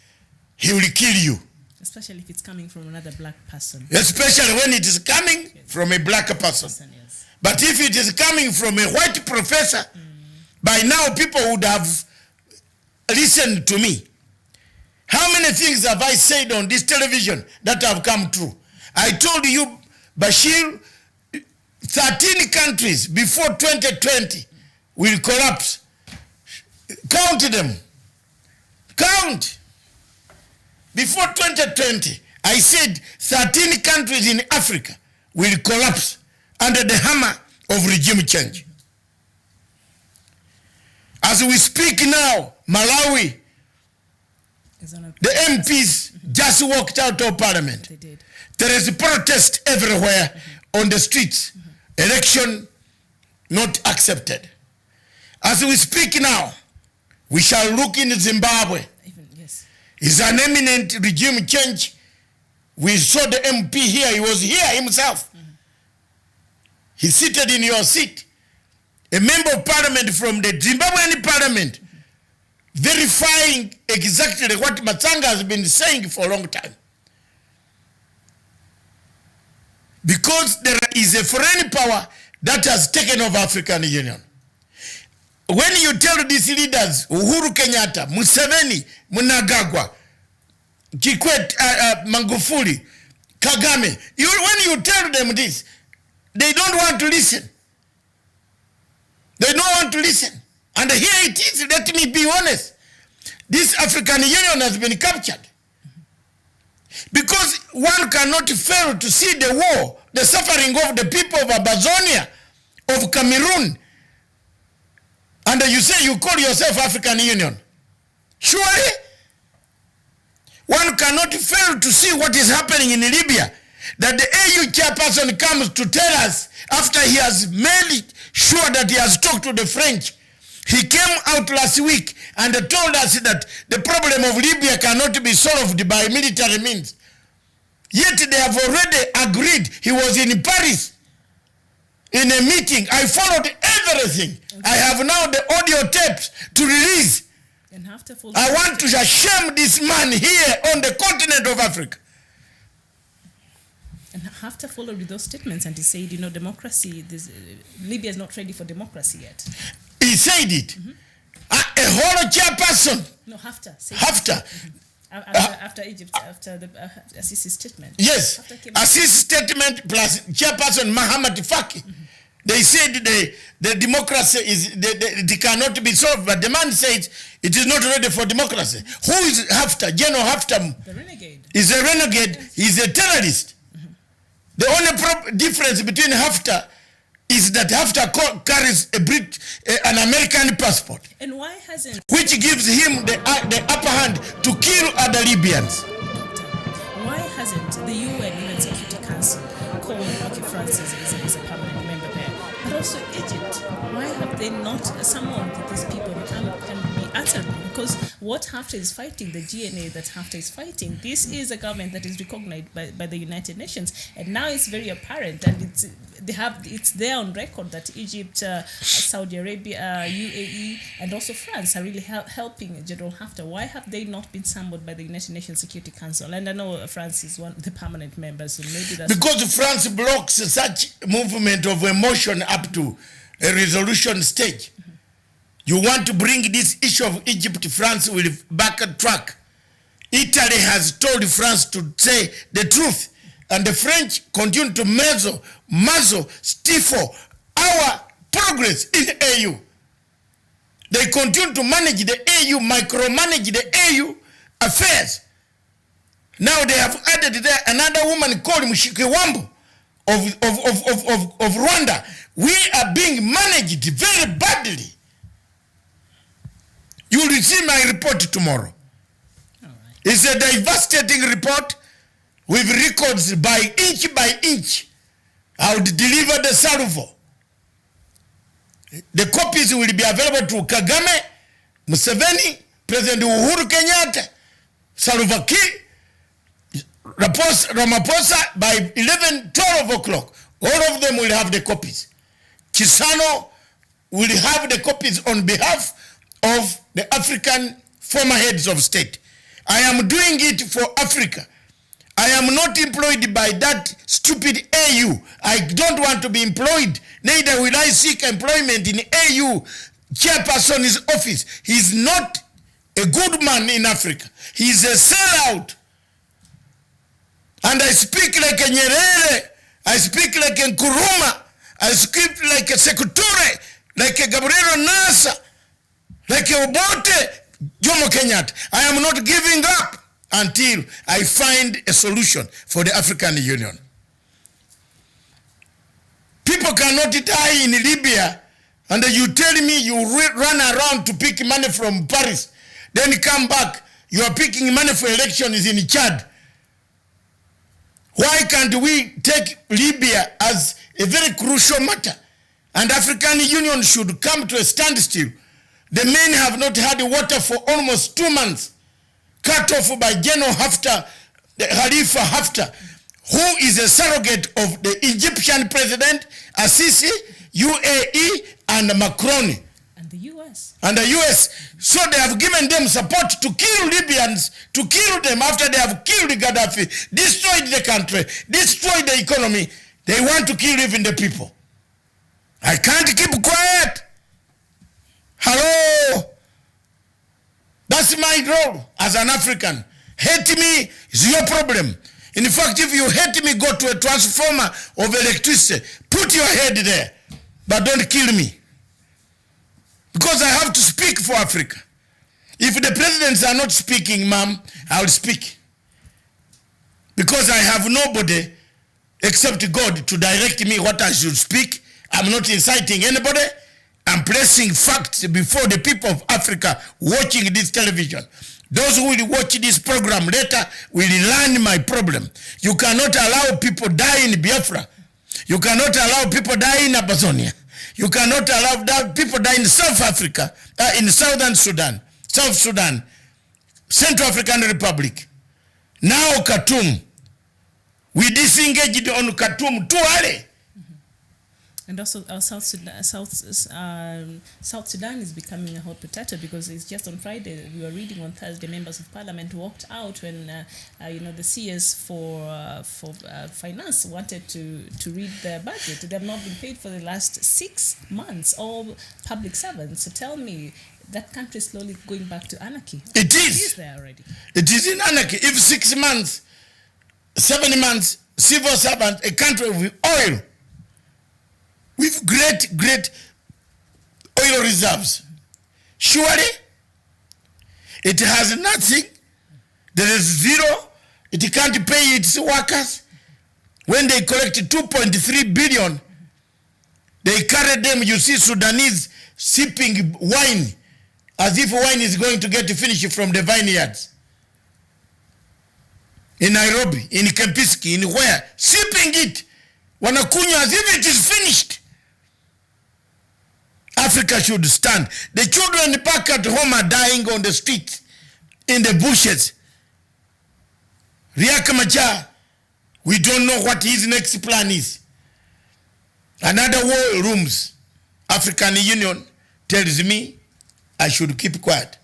Speaker 7: He will kill you.
Speaker 8: Especially if it's coming from another black person.
Speaker 7: Especially when it is coming from a black person.
Speaker 8: Yes.
Speaker 7: But if it is coming from a white professor, by now people would have listened to me. How many things have I said on this television that have come true? I told you, Bashir, 13 countries before 2020 will collapse. Count them. Count. Before 2020, I said 13 countries in Africa will collapse under the hammer of regime change. As we speak now, Malawi, the MPs just walked out of parliament.
Speaker 8: They did.
Speaker 7: There is protest everywhere on the streets. Election not accepted. As we speak now, we shall look in Zimbabwe.
Speaker 8: Yes.
Speaker 7: It's an imminent regime change. We saw the MP here. He was here himself. He seated in your seat. A member of parliament from the Zimbabwe parliament verifying exactly what Matsanga has been saying for a long time. Because there is a foreign power that has taken over African Union. When you tell these leaders, Uhuru Kenyatta, Museveni, Mnangagwa, Kikwete, Magufuli, Kagame, when you tell them this, they don't want to listen. They don't want to listen. And here it is, let me be honest. This African Union has been captured. Because one cannot fail to see the war, the suffering of the people of Amazonia, of Cameroon. And you say you call yourself African Union. Surely, one cannot fail to see what is happening in Libya. That the AU chairperson comes to tell us after he has made sure that he has talked to the French. He came out last week and told us that the problem of Libya cannot be solved by military means. Yet they have already agreed. He was in Paris in a meeting. I followed everything. Okay. I have now the audio tapes to release.
Speaker 8: And
Speaker 7: I want to shame this man here on the continent of Africa.
Speaker 8: And Haftar followed with those statements and he said, democracy, Libya is not ready for democracy yet.
Speaker 7: He said it. Mm-hmm. A whole chairperson.
Speaker 8: No, Haftar.
Speaker 7: Haftar.
Speaker 8: After Egypt, after the Assisi statement.
Speaker 7: Yes. Assisi statement plus chairperson Mahamat Faki. Mm-hmm. They said the democracy they cannot be solved, but the man says it is not ready for democracy. Who is Haftar? General Haftar.
Speaker 8: The renegade.
Speaker 7: Is a renegade. Yes. He's a terrorist. Mm-hmm. The only difference between Haftar is that Haftar carries an American passport.
Speaker 8: And why hasn't...
Speaker 7: Which gives him the upper hand to kill other Libyans.
Speaker 8: Why hasn't the UN, even Security Council, called France is a permanent member there? But also Egypt. Why have they not summoned these people can be uttered? Because what Haftar is fighting, the GNA that Haftar is fighting, this is a government that is recognized by the United Nations. And now it's very apparent, and it's there on record that Egypt, Saudi Arabia, UAE, and also France are really helping General Haftar. Why have they not been summoned by the United Nations Security Council? And I know France is one of the permanent members, so maybe that's...
Speaker 7: Because France blocks such movement of emotion up to a resolution stage. Mm-hmm. You want to bring this issue of Egypt, France will backtrack. Italy has told France to say the truth. And the French continue to muzzle, stifle our progress in the AU. They continue to manage the AU, micromanage the AU affairs. Now they have added there another woman called Mushikiwambo of Rwanda. We are being managed very badly. You will see my report tomorrow. All right. It's a devastating report with records by inch. I would deliver the salvo. The copies will be available to Kagame, Museveni, President Uhuru Kenyatta, Salva Kiir, Ramaphosa by 12 o'clock. All of them will have the copies. Chisano will have the copies on behalf of the African former heads of state. I am doing it for Africa. I am not employed by that stupid AU. I don't want to be employed. Neither will I seek employment in AU chairperson's office. He's not a good man in Africa. He's a sellout. And I speak like a Nyerere. I speak like a Nkrumah. I speak like a Sekou Touré, like a Gabriel Nasser, like a Obote, Jomo Kenyatta. I am not giving up until I find a solution for the African Union. People cannot die in Libya, and you tell me you run around to pick money from Paris, then come back, you are picking money for elections in Chad. Why can't we take Libya as a very crucial matter? And African Union should come to a standstill. The men have not had water for almost 2 months, cut off by General Haftar, Khalifa Haftar, who is a surrogate of the Egyptian president, Assisi, UAE, and Macron.
Speaker 8: And the U.S.
Speaker 7: And the U.S. So they have given them support to kill Libyans, to kill them after they have killed Gaddafi, destroyed the country, destroyed the economy. They want to kill even the people. I can't keep quiet. Hello. That's my role as an African. Hate me is your problem. In fact, if you hate me, go to a transformer of electricity. Put your head there. But don't kill me. Because I have to speak for Africa. If the presidents are not speaking, ma'am, I will speak. Because I have nobody except God to direct me what I should speak. I'm not inciting anybody. I'm placing facts before the people of Africa watching this television. Those who will watch this program later will learn my problem. You cannot allow people die in Biafra. You cannot allow people die in Amazonia. You cannot allow people die in South Africa, in Southern Sudan, South Sudan, Central African Republic. Now Khartoum. We disengaged on Khartoum too early.
Speaker 8: And also South Sudan is becoming a hot potato because it's just on Friday, we were reading on Thursday, members of parliament walked out when the CS for finance wanted to read their budget. They have not been paid for the last 6 months, all public servants. So tell me, that country is slowly going back to anarchy.
Speaker 7: It is.
Speaker 8: It is there already.
Speaker 7: It is in anarchy. If 6 months, 7 months, civil servants, a country with oil, with great oil reserves. Surely, it has nothing. There is zero. It can't pay its workers. When they collect 2.3 billion, they carry them, you see Sudanese sipping wine, as if wine is going to get finished from the vineyards. In Nairobi, in Kempiski, in where? Sipping it. Wanakunywa as if it is finished. Africa should stand. The children back at home are dying on the streets, in the bushes. Riek Machar, we don't know what his next plan is. Another war rooms. African Union tells me I should keep quiet.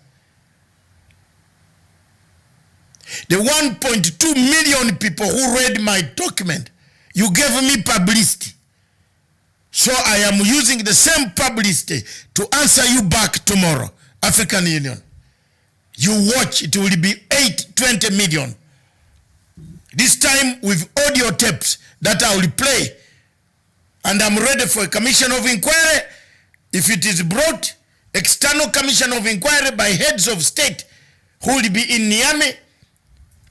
Speaker 7: The 1.2 million people who read my document, you gave me publicity. So I am using the same publicity to answer you back tomorrow, African Union. You watch, it will be 20 million. This time with audio tapes that I will play. And I'm ready for a commission of inquiry. If it is brought, external commission of inquiry by heads of state who will be in Niamey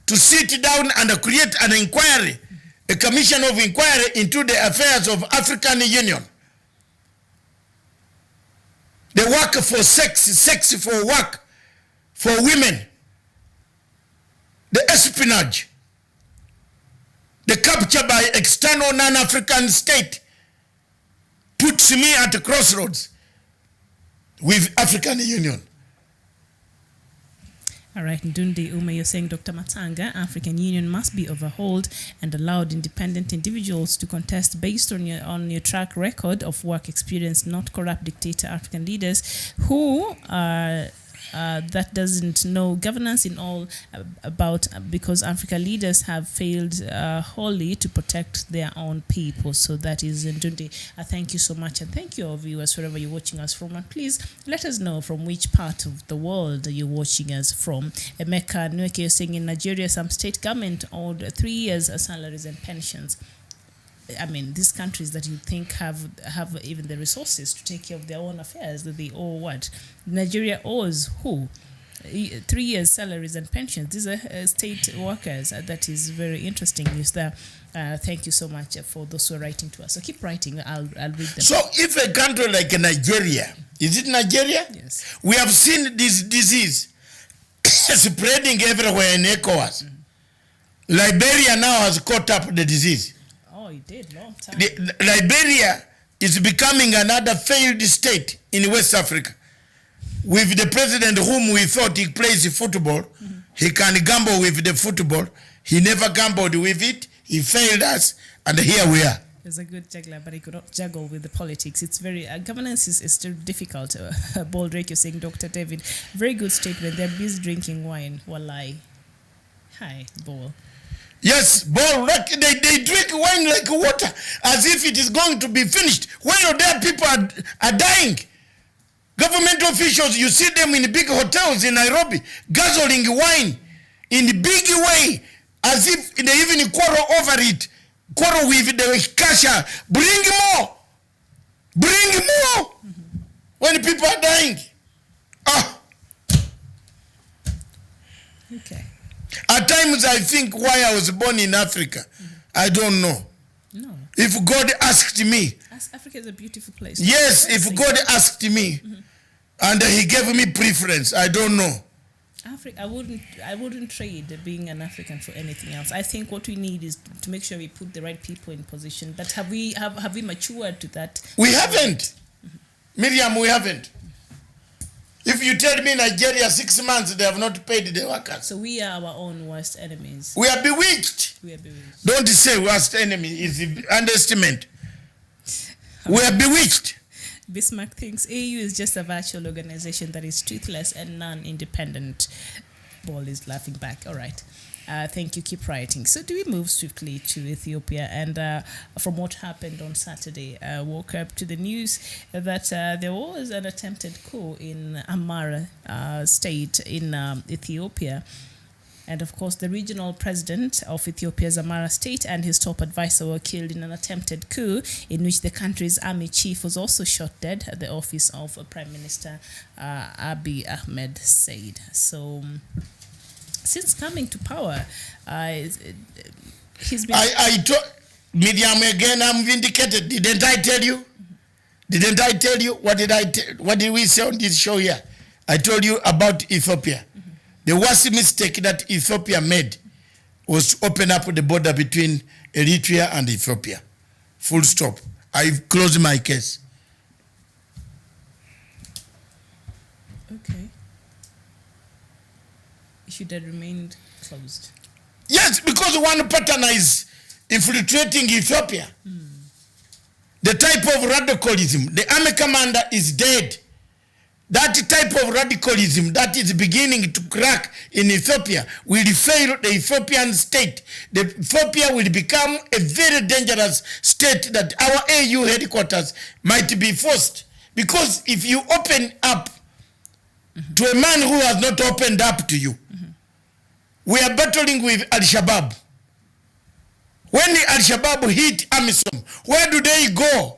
Speaker 7: to sit down and create an inquiry. A commission of inquiry into the affairs of African Union. The work for sex for work, for women. The espionage. The capture by external non-African state puts me at a crossroads with African Union.
Speaker 8: All right, Ndundi Uma, you're saying, Dr. Matanga, African Union must be overhauled and allowed independent individuals to contest based on your track record of work experience, not corrupt dictator African leaders who that doesn't know governance in all about, because African leaders have failed wholly to protect their own people. So that is Ndundi. Thank you so much, and thank you, our viewers, wherever you're watching us from. And please let us know from which part of the world you're watching us from. Emeka Nweke, you're saying in Nigeria, some state government owed 3 years salaries and pensions. I mean, these countries that you think have even the resources to take care of their own affairs, that they owe what? Nigeria owes who? 3 years salaries and pensions. These are state workers. That is very interesting. Is there? Thank you so much for those who are writing to us. So keep writing. I'll read them.
Speaker 7: So if a country like Nigeria, is it Nigeria?
Speaker 8: Yes.
Speaker 7: We have seen this disease spreading everywhere in ECOWAS. Liberia now has caught up the disease.
Speaker 8: Oh, it did, long time.
Speaker 7: Liberia is becoming another failed state in West Africa. With the president whom we thought he plays football, he can gamble with the football. He never gambled with it. He failed us, and here we are.
Speaker 8: He's a good juggler, but he could not juggle with the politics. It's very governance is still difficult. Bold rake, you're saying, Dr. David. Very good statement. They're busy drinking wine. Wallahi. Hi, Bol.
Speaker 7: Yes, Bol, they drink wine like water, as if it is going to be finished. While their people are dying. Government officials, you see them in big hotels in Nairobi, guzzling wine in a big way, as if they even quarrel over it. Quarrel with the cashier. Bring more. Bring more. When people are dying. Ah.
Speaker 8: Okay.
Speaker 7: At times I think why I was born in Africa. I don't know.
Speaker 8: No.
Speaker 7: If God asked me.
Speaker 8: Africa is a beautiful place.
Speaker 7: Yes, if God asked me and he gave me preference, I don't know.
Speaker 8: Africa, I wouldn't trade being an African for anything else. I think what we need is to make sure we put the right people in position. But have we matured to that?
Speaker 7: We haven't. Miriam, we haven't. If you tell me Nigeria 6 months, they have not paid the workers.
Speaker 8: So we are our own worst enemies.
Speaker 7: We are bewitched.
Speaker 8: We are bewitched.
Speaker 7: Don't say worst enemy is the understatement. We are bewitched.
Speaker 8: Bismarck thinks AU is just a virtual organization that is toothless and non-independent. Ball is laughing back. All right. Thank you. Keep writing. So do we move swiftly to Ethiopia? And from what happened on Saturday, woke up to the news that there was an attempted coup in Amara state in Ethiopia. And of course, the regional president of Ethiopia's Amara state and his top advisor were killed in an attempted coup in which the country's army chief was also shot dead at the office of Prime Minister Abiy Ahmed said. So, since coming to power, he's been...
Speaker 7: I told Miriam again, I'm vindicated. Didn't I tell you? Didn't I tell you? What did we say on this show here? I told you about Ethiopia. The worst mistake that Ethiopia made was to open up the border between Eritrea and Ethiopia. Full stop. I closed my case.
Speaker 8: Okay. It should have remained closed.
Speaker 7: Yes, because one partner is infiltrating Ethiopia. The type of radicalism, the army commander is dead. That type of radicalism that is beginning to crack in Ethiopia will fail the Ethiopian state. Ethiopia will become a very dangerous state that our AU headquarters might be forced. Because if you open up to a man who has not opened up to you, we are battling with Al-Shabaab. When the Al-Shabaab hit Amisom, where do they go?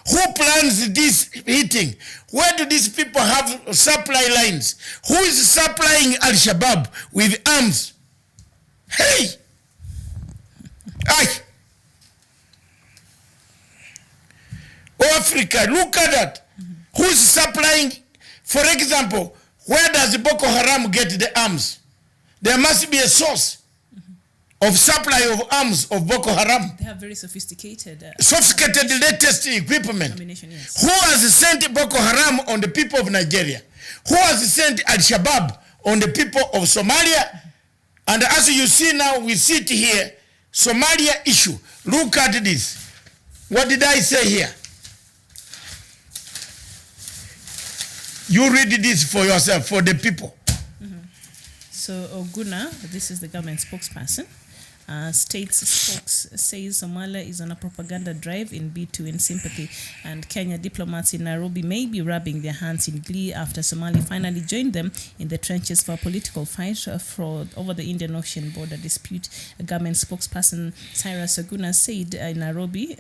Speaker 7: Who plans this hitting? Where do these people have supply lines? Who is supplying Al-Shabaab with arms? Hey! Aye! Oh, Africa, look at that. Who's supplying? For example, where does Boko Haram get the arms? There must be a source of supply of arms of Boko Haram.
Speaker 8: They have very sophisticated...
Speaker 7: sophisticated latest equipment.
Speaker 8: Ammunition, yes.
Speaker 7: Who has sent Boko Haram on the people of Nigeria? Who has sent Al-Shabaab on the people of Somalia? And as you see now, we sit here, Somalia issue. Look at this. What did I say here? You read this for yourself, for the people.
Speaker 8: So Oguna, this is the government spokesperson, states says Somalia is on a propaganda drive in bid to win sympathy, and Kenya diplomats in Nairobi may be rubbing their hands in glee after Somalia finally joined them in the trenches for a political fight over the Indian Ocean border dispute. A government spokesperson Cyrus Oguna said in Nairobi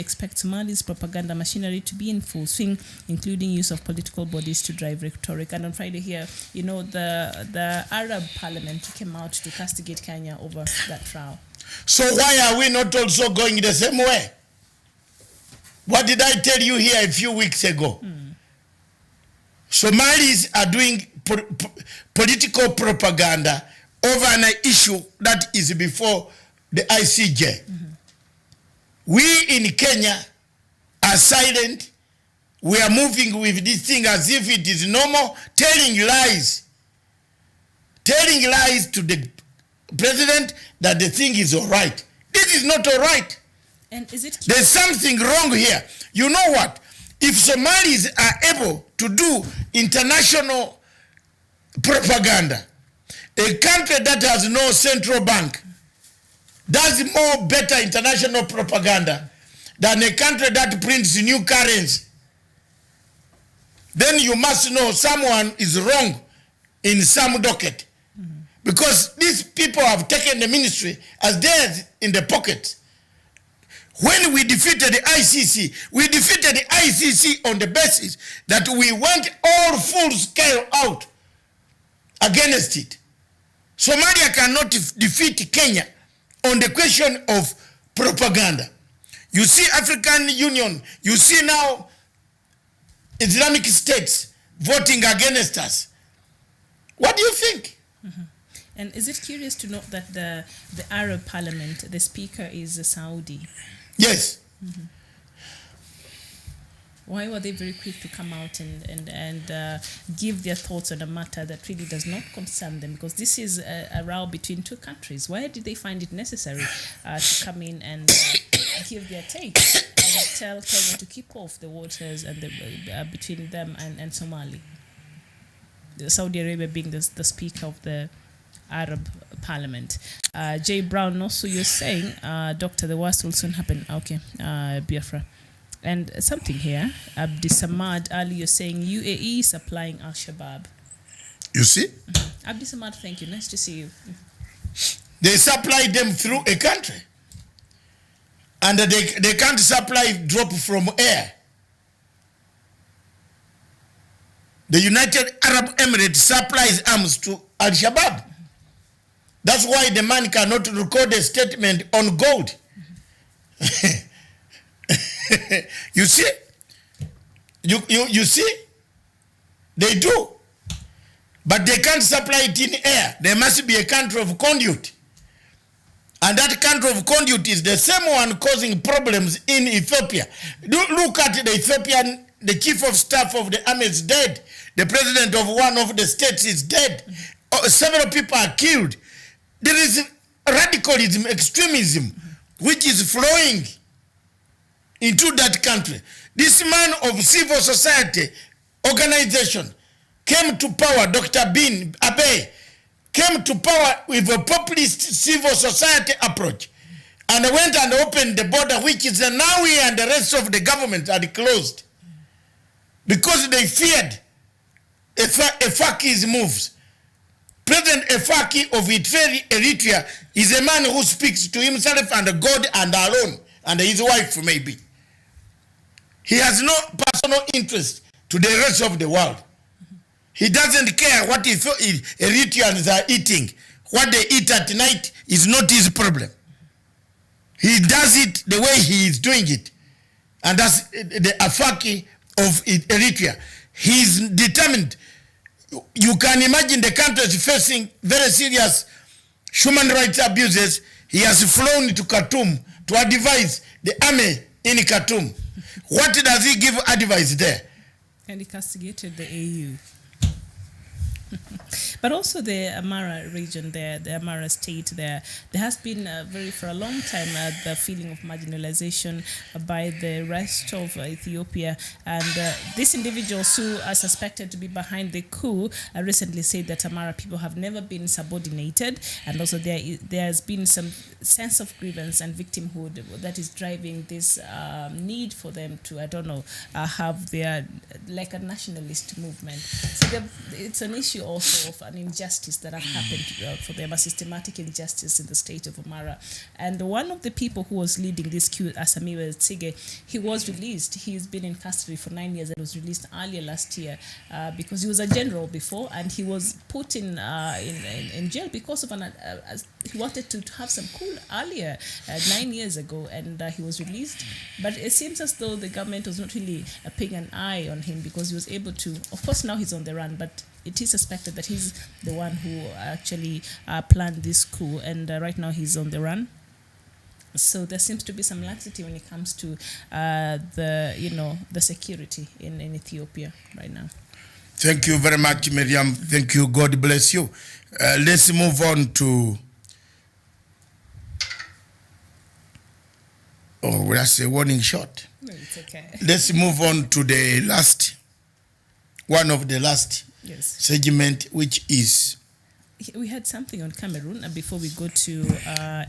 Speaker 8: expects Somalia's propaganda machinery to be in full swing, including use of political bodies to drive rhetoric. And on Friday here, you know, the Arab Parliament came out to castigate Kenya over that trial.
Speaker 7: So why are we not also going the same way? What did I tell you here a few weeks ago? Somalis are doing political propaganda over an issue that is before the ICJ. We in Kenya are silent. We are moving with this thing as if it is normal, telling lies to the president that the thing is all right. This is not all right.
Speaker 8: And is it...
Speaker 7: There's something wrong here. You know what? If Somalis are able to do international propaganda, a country that has no central bank does more better international propaganda than a country that prints new currency, then you must know someone is wrong in some docket. Because these people have taken the ministry as theirs in the pocket. When we defeated the ICC, we defeated the ICC on the basis that we went all full scale out against it. Somalia cannot defeat Kenya on the question of propaganda. You see African Union, you see now Islamic states voting against us. What do you think?
Speaker 8: And is it curious to note that the Arab Parliament, the speaker is a Saudi?
Speaker 7: Yes.
Speaker 8: Why were they very quick to come out and give their thoughts on a matter that really does not concern them? Because this is a row between two countries. Why did they find it necessary to come in and give their take and tell Kenya to keep off the waters and between them and Somali? Saudi Arabia being the speaker of the Arab Parliament. Jay Brown, also you're saying, Doctor, the worst will soon happen. Okay, Biafra. And something here, Abdisamad Ali, you're saying UAE supplying Al-Shabaab.
Speaker 7: You see?
Speaker 8: Abdisamad, thank you. Nice to see you.
Speaker 7: They supply them through a country. And they can't supply drop from air. The United Arab Emirates supplies arms to Al-Shabaab. That's why the man cannot record a statement on gold. You see? You see? They do. But they can't supply it in air. There must be a country of conduit. And that country of conduit is the same one causing problems in Ethiopia. Look at the Ethiopian, the chief of staff of the army is dead. The president of one of the states is dead. Several people are killed. There is radicalism, extremism, which is flowing into that country. This man of civil society organization came to power, Dr. Bin Abe, came to power with a populist civil society approach and went and opened the border, which is now we and the rest of the government are closed because they feared Efaki's moves. President Efaki of Eritrea is a man who speaks to himself and God and alone, and his wife maybe. He has no personal interest to the rest of the world. He doesn't care what Eritreans are eating. What they eat at night is not his problem. He does it the way he is doing it. And that's the Afaki of Eritrea. He's determined. You can imagine the country is facing very serious human rights abuses. He has flown to Khartoum to advise the army in Khartoum. What does he give advice there?
Speaker 8: And he castigated the AU. But also the Amara region there, the Amara state there has been for a long time the feeling of marginalization by the rest of Ethiopia. And these individuals who are suspected to be behind the coup recently said that Amara people have never been subordinated. And also there has been some sense of grievance and victimhood that is driving this need for them to, have their, like a nationalist movement. So it's an issue also of an injustice that have happened for them, a systematic injustice in the state of Amara. And one of the people who was leading this coup, Asamiwa Tsige, he was released. He's been in custody for 9 years and was released earlier last year because he was a general before, and he was put in jail because of he wanted to have some coup earlier, 9 years ago, and he was released. But it seems as though the government was not really paying an eye on him because he was able to, of course now he's on the run, but it is suspected that he's the one who actually planned this coup, and right now he's on the run. So there seems to be some laxity when it comes to the security in Ethiopia right now.
Speaker 7: Thank you very much, Miriam. Thank you. God bless you. Let's move on to Oh, that's a warning shot.
Speaker 8: No, it's okay.
Speaker 7: Let's move on to the last, one of the last segment, which is...
Speaker 8: We had something on Cameroon, and before we go to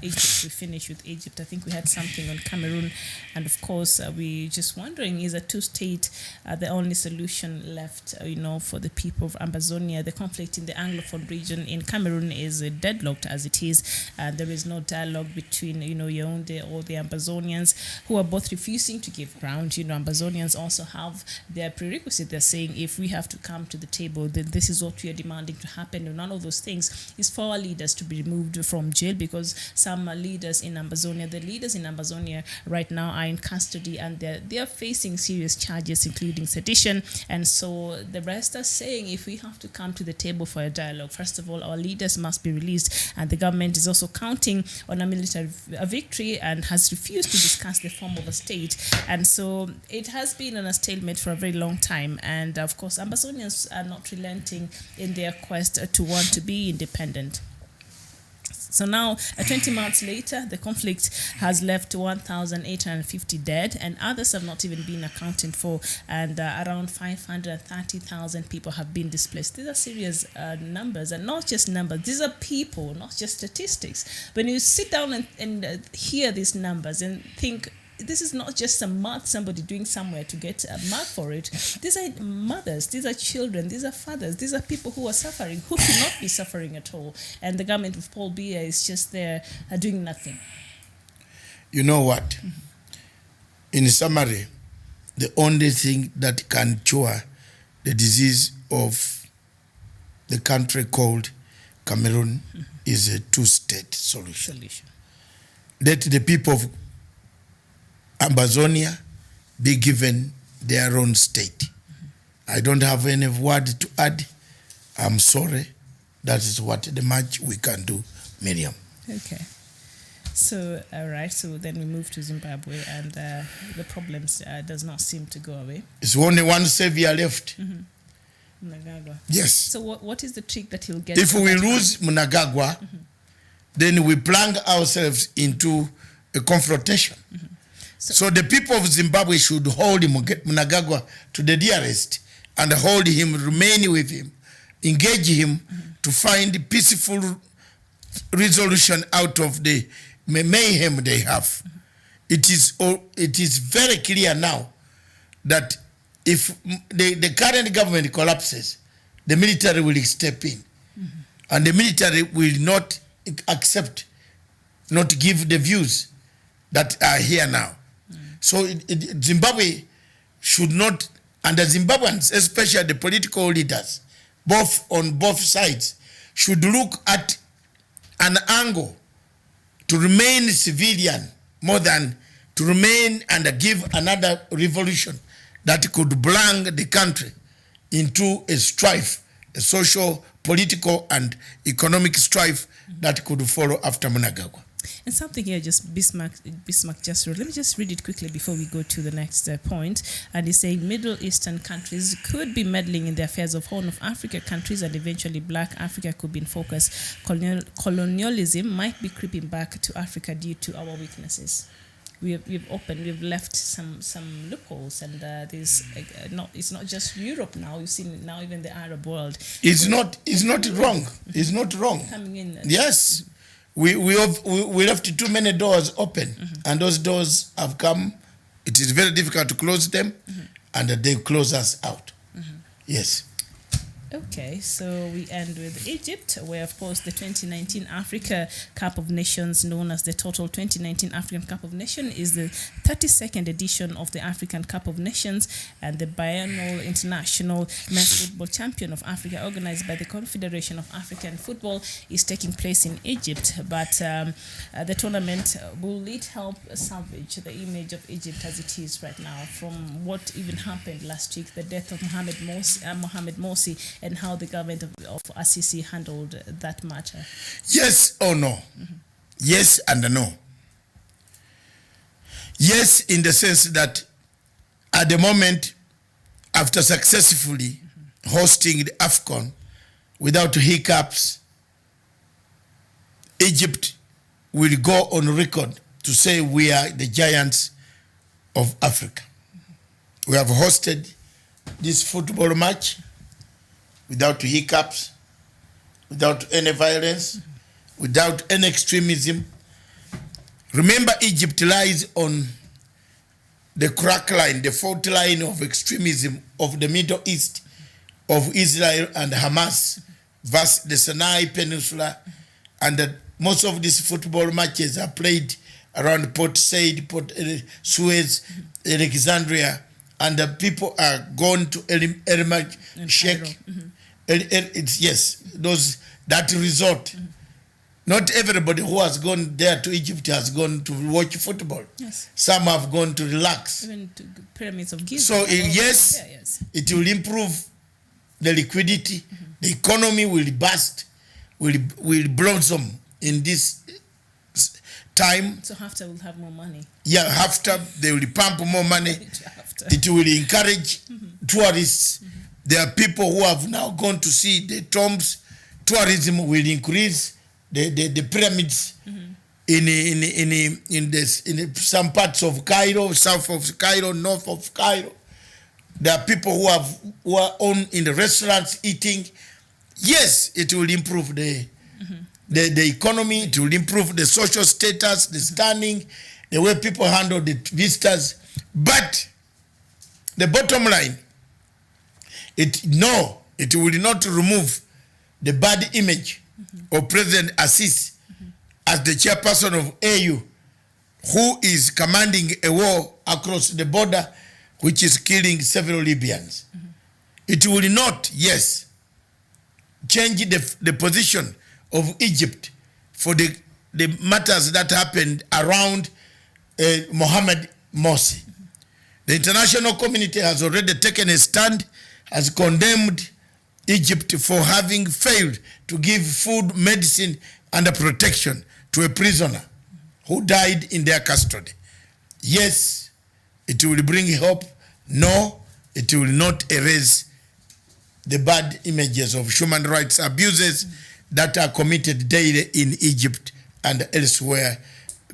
Speaker 8: Egypt, we finish with Egypt. I think we had something on Cameroon, and of course, we just wondering: is a two-state the only solution left? For the people of Ambazonia, the conflict in the Anglophone region in Cameroon is deadlocked as it is. There is no dialogue between Yaoundé or the Ambazonians, who are both refusing to give ground. Ambazonians also have their prerequisite. They're saying if we have to come to the table, then this is what we are demanding to happen. And none of those things is for our leaders to be removed from jail, because some leaders in Ambazonia, the leaders in Ambazonia right now are in custody, and they're facing serious charges, including sedition. And so the rest are saying, if we have to come to the table for a dialogue, first of all, our leaders must be released. And the government is also counting on a military victory and has refused to discuss the form of a state. And so it has been on a stalemate for a very long time. And of course, Ambazonians are not relenting in their quest to want to be independent. So now, 20 months later, the conflict has left 1,850 dead, and others have not even been accounted for, and around 530,000 people have been displaced. These are serious numbers, and not just numbers. These are people, not just statistics. When you sit down and hear these numbers and think, this is not just some math somebody doing somewhere to get a mark for it. These are mothers, these are children, these are fathers, these are people who are suffering, who should not be suffering at all. And the government of Paul Biya is just there doing nothing.
Speaker 7: You know what? In summary, the only thing that can cure the disease of the country called Cameroon is a two-state solution. Let the people of Ambazonia be given their own state. I don't have any word to add. I'm sorry. That is what the much we can do, Miriam.
Speaker 8: Okay. So, all right. So then we move to Zimbabwe, and the problems does not seem to go away.
Speaker 7: It's only one savior left.
Speaker 8: Mnangagwa.
Speaker 7: Yes.
Speaker 8: So what is the trick that he'll get?
Speaker 7: If we lose Mnangagwa, then we plunge ourselves into a confrontation. So the people of Zimbabwe should hold Mnangagwa to the dearest and hold him, remain with him, engage him to find peaceful resolution out of the mayhem they have. It is very clear now that if the current government collapses, the military will step in. And the military will not accept, not give the views that are here now. So Zimbabwe should not, and the Zimbabweans, especially the political leaders, on both sides, should look at an angle to remain civilian more than to remain and give another revolution that could bring the country into a strife, a social, political, and economic strife that could follow after Mnangagwa.
Speaker 8: And something here, just Bismarck just wrote. Let me just read it quickly before we go to the next point. And he's saying Middle Eastern countries could be meddling in the affairs of Horn of Africa countries, and eventually Black Africa could be in focus. Colonialism might be creeping back to Africa due to our weaknesses. We've left some loopholes, and it's not just Europe now. We've seen it now, even the Arab world.
Speaker 7: It's not wrong. It's not wrong.
Speaker 8: Coming in.
Speaker 7: Yes. We left too many doors open, and those doors have come. It is very difficult to close them, and they close us out. Yes.
Speaker 8: Okay, so we end with Egypt, where, of course, the 2019 Africa Cup of Nations, known as the Total 2019 African Cup of Nations, is the 32nd edition of the African Cup of Nations, and the biennial international men's football champion of Africa, organized by the Confederation of African Football, is taking place in Egypt. But the tournament, will it help salvage the image of Egypt as it is right now from what even happened last week, the death of Mohamed Morsi, and how the government of Assisi handled that matter?
Speaker 7: Yes or no? Yes and no. Yes, in the sense that at the moment, after successfully hosting the AFCON without hiccups, Egypt will go on record to say we are the giants of Africa. We have hosted this football match without hiccups, without any violence, without any extremism. Remember, Egypt lies on the crack line, the fault line of extremism of the Middle East, of Israel and Hamas, versus the Sinai Peninsula, and most of these football matches are played around Port Said, Port Suez, Alexandria, and the people are gone to Elmag Sheikh. Yes, that resort. Not everybody who has gone there to Egypt has gone to watch football. Yes. Some have gone to relax.
Speaker 8: Even to pyramids of Giza.
Speaker 7: So yes, it will improve the liquidity. The economy will burst, will blossom in this time.
Speaker 8: So after we'll have more money.
Speaker 7: Yeah, after they will pump more money. It will encourage tourists. There are people who have now gone to see the tombs. Tourism will increase. The pyramids in some parts of Cairo, south of Cairo, north of Cairo. There are people who are on in the restaurants eating. Yes, it will improve the economy. It will improve the social status, the standing, the way people handle the visitors. But the bottom line, it will not remove the bad image of President Assis as the chairperson of AU, who is commanding a war across the border which is killing several Libyans. It will not, yes, change the position of Egypt for the matters that happened around Mohamed Morsi. The international community has already taken a stand, has condemned Egypt for having failed to give food, medicine, and protection to a prisoner who died in their custody. Yes, it will bring hope. No, it will not erase the bad images of human rights abuses that are committed daily in Egypt and elsewhere,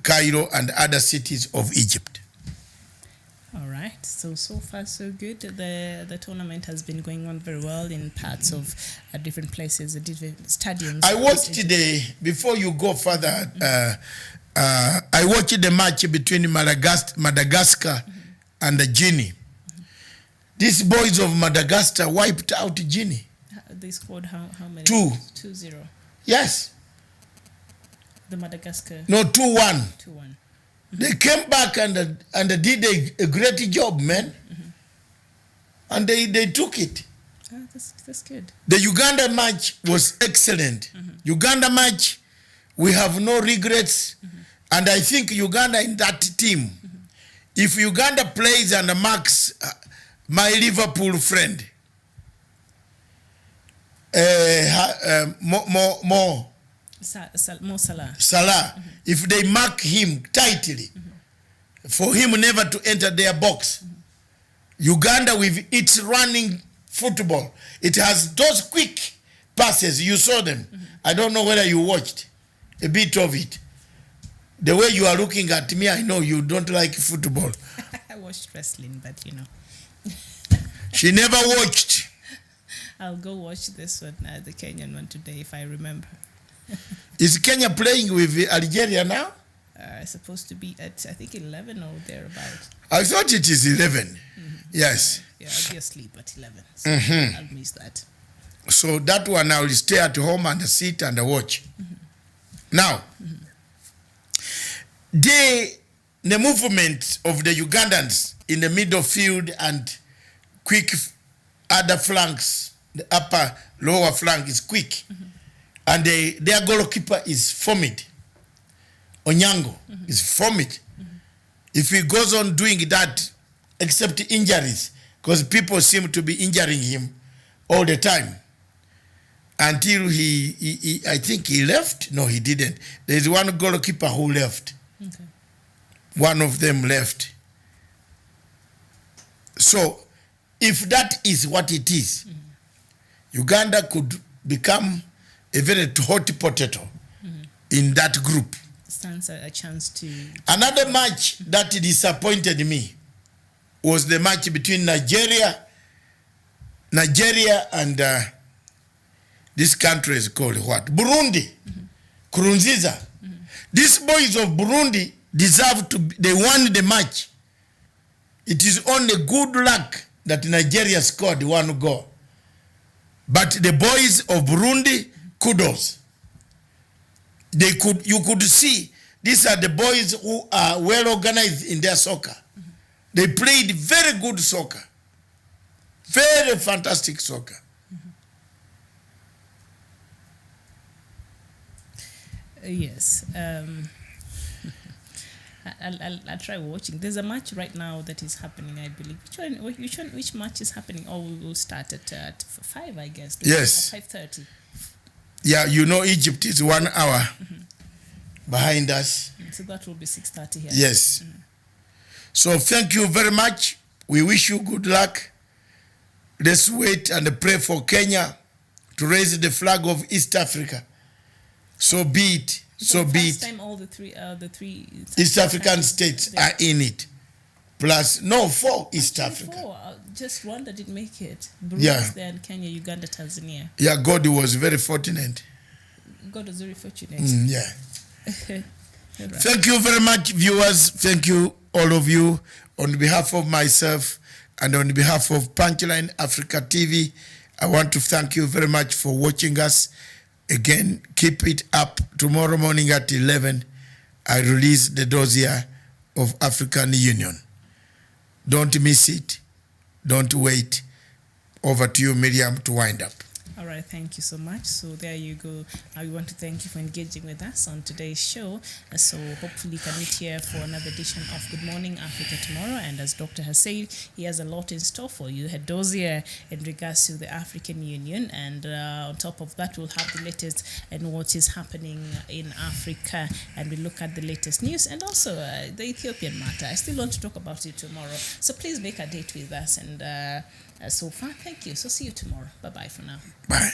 Speaker 7: Cairo and other cities of Egypt.
Speaker 8: All right. So far so good. The tournament has been going on very well in parts of different places, different stadiums.
Speaker 7: I watched before you go further, I watched the match between Madagascar and Guinea. These boys of Madagascar wiped out Guinea.
Speaker 8: They scored how many? 2-0.
Speaker 7: Yes.
Speaker 8: The Madagascar.
Speaker 7: No, 2-1.
Speaker 8: 2-1.
Speaker 7: They came back and did a great job, man. And they took it.
Speaker 8: That's good.
Speaker 7: The Uganda match was excellent. Uganda match, we have no regrets. And I think Uganda in that team, if Uganda plays and marks my Liverpool friend, Mo Salah, if they mark him tightly, for him never to enter their box, Uganda with its running football, it has those quick passes. You saw them. I don't know whether you watched a bit of it. The way you are looking at me, I know you don't like football.
Speaker 8: I watched wrestling, but you know.
Speaker 7: She never watched.
Speaker 8: I'll go watch this one, the Kenyan one today, if I remember.
Speaker 7: Is Kenya playing with Algeria now?
Speaker 8: Supposed to be at, I think, 11 or thereabouts.
Speaker 7: I thought it is 11. Yes.
Speaker 8: Yeah, obviously, but 11. So I'll miss that.
Speaker 7: So that one I will stay at home and sit and watch. Now, the movement of the Ugandans in the middle field and quick other flanks, the upper, lower flank is quick. And their goalkeeper is formed. Onyango is formed. If he goes on doing that, except injuries, because people seem to be injuring him all the time, until he I think he left. No, he didn't. There's one goalkeeper who left. Okay. One of them left. So, if that is what it is, Uganda could become a very hot potato in that group
Speaker 8: stands a chance to...
Speaker 7: Another match that disappointed me was the match between Nigeria and this country is called what? Burundi. Nkurunziza. These boys of Burundi deserve to be, they won the match. It is only good luck that Nigeria scored one goal. But the boys of Burundi, kudos. You could see, these are the boys who are well organized in their soccer. They played very good soccer. Very fantastic soccer.
Speaker 8: Yes. I'll try watching. There's a match right now that is happening, I believe. Which match is happening? Oh, we'll start at 5, I guess.
Speaker 7: Yes.
Speaker 8: 5:30.
Speaker 7: Yeah, you know Egypt is 1 hour behind us.
Speaker 8: So that will be 6:30 here.
Speaker 7: Yes. So thank you very much. We wish you good luck. Let's wait and pray for Kenya to raise the flag of East Africa. So be it. So be it.
Speaker 8: Time all the three
Speaker 7: East African states are in it. Plus, no, 4 East Africa.
Speaker 8: 4. Just Rwanda didn't make it.
Speaker 7: Yeah.
Speaker 8: Burundi there, and Kenya, Uganda, Tanzania.
Speaker 7: Yeah, God was very fortunate.
Speaker 8: God was very fortunate.
Speaker 7: Yeah.
Speaker 8: Right.
Speaker 7: Thank you very much, viewers. Thank you, all of you. On behalf of myself and on behalf of Punchline Africa TV, I want to thank you very much for watching us. Again, keep it up. Tomorrow morning at 11, I release the dossier of African Union. Don't miss it. Don't wait. Over to you, Miriam, to wind up.
Speaker 8: All right, thank you so much. So there you go. We want to thank you for engaging with us on today's show. So hopefully you can meet here for another edition of Good Morning Africa tomorrow. And as Doctor has said, he has a lot in store for you. A dossier in regards to the African Union. And on top of that, we'll have the latest and what is happening in Africa. And we look at the latest news and also the Ethiopian matter. I still want to talk about it tomorrow. So please make a date with us. And so far, thank you. So see you tomorrow. Bye-bye for now.
Speaker 7: Bye.